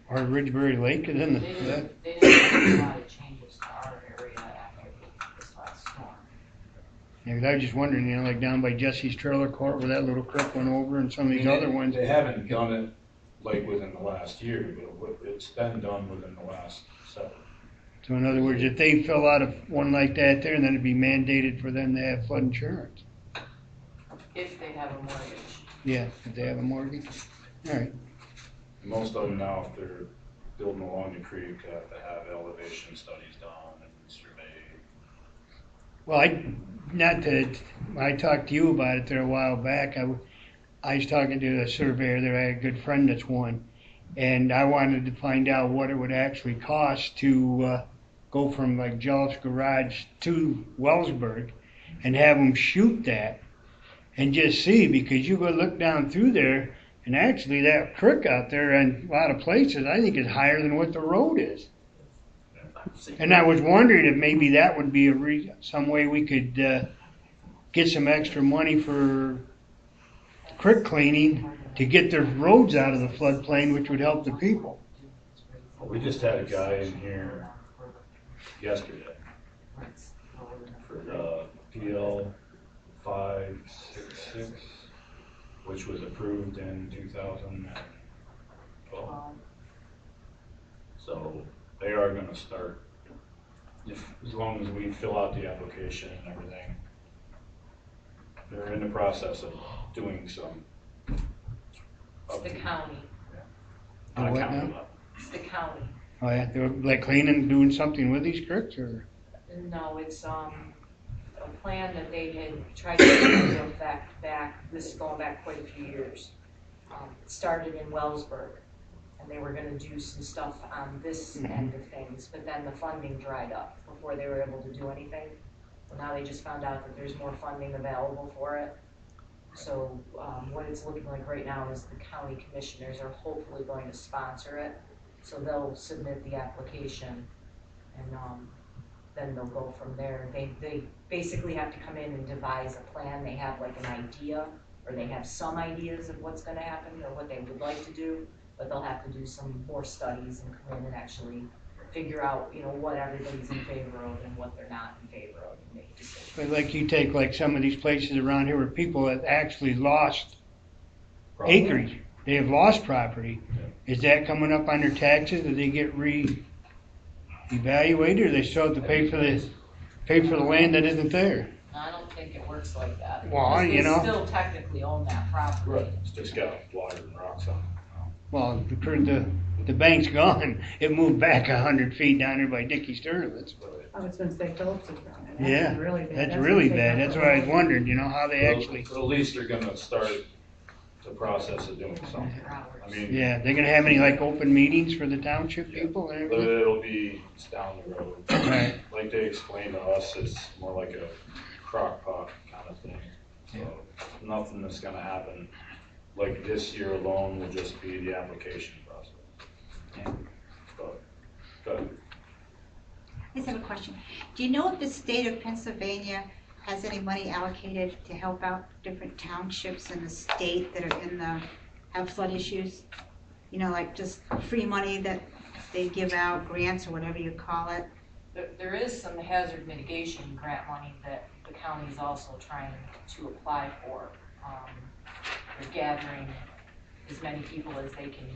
Speaker 4: Or Ridgeberry Lake is in the
Speaker 6: They
Speaker 4: flood?
Speaker 6: didn't make a lot of changes to our area after this last storm.
Speaker 4: Yeah, 'cause I was just wondering, like down by Jesse's Trailer Court where that little creek went over and some of these other ones.
Speaker 10: They haven't done it like within the last year, but it's been done within the last several.
Speaker 4: So in other words, if they fill out one like that there, then it'd be mandated for them to have flood insurance.
Speaker 6: If they have a mortgage.
Speaker 4: Yeah, if they have a mortgage. All right.
Speaker 10: Most of them now, if they're building along the creek, have to have elevation studies done and surveyed.
Speaker 4: Well, I talked to you about it there a while back. I was talking to a surveyor there. I had a good friend that's one. And I wanted to find out what it would actually cost to go from like Jelliff's Garage to Wellsburg and have them shoot that and just see, because you go look down through there and actually that creek out there in a lot of places I think is higher than what the road is. And I was wondering if maybe that would be some way we could get some extra money for creek cleaning to get the roads out of the floodplain, which would help the people.
Speaker 10: We just had a guy in here yesterday for the PL 566, which was approved in 2012. So they are gonna start, as long as we fill out the application and everything. They're in the process of doing some.
Speaker 6: It's the county.
Speaker 10: Not
Speaker 4: what
Speaker 10: county
Speaker 4: now?
Speaker 10: level.
Speaker 6: It's the county.
Speaker 4: Oh, yeah, they were like cleaning, doing something with these creeks, or?
Speaker 6: No, it's, a plan that they had tried to do this is going back quite a few years. It started in Wellsburg, and they were gonna do some stuff on this end of things, but then the funding dried up before they were able to do anything. Well, now they just found out that there's more funding available for it. So, what it's looking like right now is the county commissioners are hopefully going to sponsor it. So they'll submit the application, and, then they'll go from there. They basically have to come in and devise a plan. They have like an idea, or they have some ideas of what's gonna happen or what they would like to do, but they'll have to do some more studies and come in and actually figure out, what everybody's in favor of and what they're not in favor of, and make decisions.
Speaker 4: But like you take like some of these places around here where people have actually lost acreage, they have lost property. Is that coming up on their taxes? Do they get re-evaluated, or they still have to pay for the land that isn't there?
Speaker 6: I don't think it works like that.
Speaker 4: Well,
Speaker 6: Because they still technically own that property.
Speaker 10: Right. It's just got water and rocks on it.
Speaker 4: Well, the bank's gone. It moved back 100 feet down there by Dickie Sturlitz.
Speaker 7: Oh, it's been State Phillips has done it.
Speaker 4: Yeah,
Speaker 7: That's really bad.
Speaker 4: that's
Speaker 7: That's
Speaker 4: really
Speaker 7: been
Speaker 4: bad.
Speaker 7: State
Speaker 4: That's why I was
Speaker 7: Phillips.
Speaker 4: wondering, how they actually.
Speaker 10: But at least they're gonna start the process of doing something. I mean,
Speaker 4: Yeah, they're gonna have any like open meetings for the township people and
Speaker 10: but
Speaker 4: everything?
Speaker 10: it'll be down the road.
Speaker 4: Right.
Speaker 10: Like they explained to us, it's more like a crock pot kind of thing. So nothing that's gonna happen, like this year alone will just be the application process.
Speaker 4: Yeah.
Speaker 10: But
Speaker 9: I just have a question. Do you know if the state of Pennsylvania has any money allocated to help out different townships in the state that are have flood issues? Like just free money that they give out, grants or whatever you call it?
Speaker 6: There is some hazard mitigation grant money that the county is also trying to apply for. They're gathering as many people as they can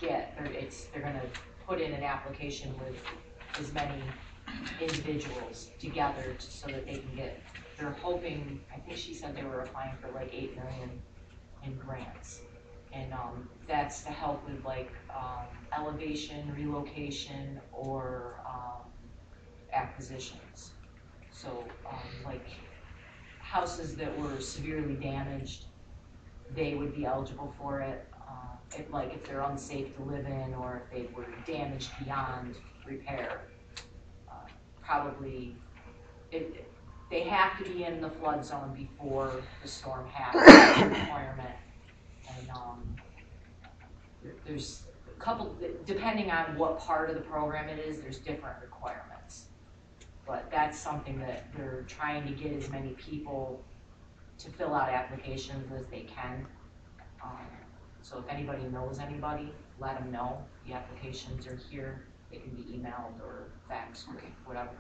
Speaker 6: get. They're gonna put in an application with as many individuals together so that they can get, they're hoping, I think she said they were applying for like 8 million in grants. And that's to help with like elevation, relocation, or acquisitions. So like houses that were severely damaged, they would be eligible for it. If they're unsafe to live in, or if they were damaged beyond repair, probably they have to be in the flood zone before the storm happens. That's a requirement. And there's a couple, depending on what part of the program it is, there's different requirements. But that's something that they're trying to get as many people to fill out applications as they can. So if anybody knows anybody, let them know. The applications are here. They can be emailed or faxed or whatever.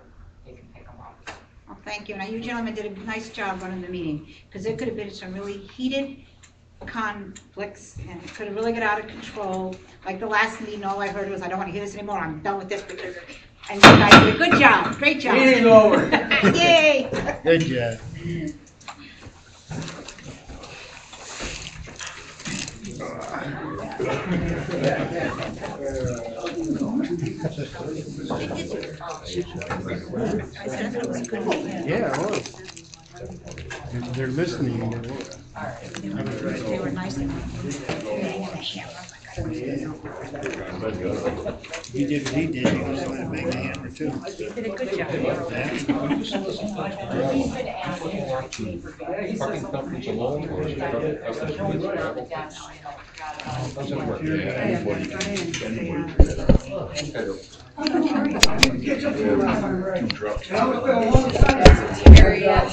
Speaker 6: They can pick them up.
Speaker 9: Well, thank you. And you gentlemen did a nice job running the meeting, because there could have been some really heated conflicts, and it could have really got out of control. Like the last meeting, all I heard was, I don't want to hear this anymore. I'm done with this. And you guys did a good job. Great job.
Speaker 5: Meeting's over.
Speaker 9: Yay.
Speaker 4: Good job. Yeah, well, they're listening.
Speaker 9: They were nice.
Speaker 4: He did what he did. He was going to make a hammer too.
Speaker 9: You did a good job.
Speaker 6: He's been asking me for
Speaker 8: Parking companies alone, or is it
Speaker 6: Area.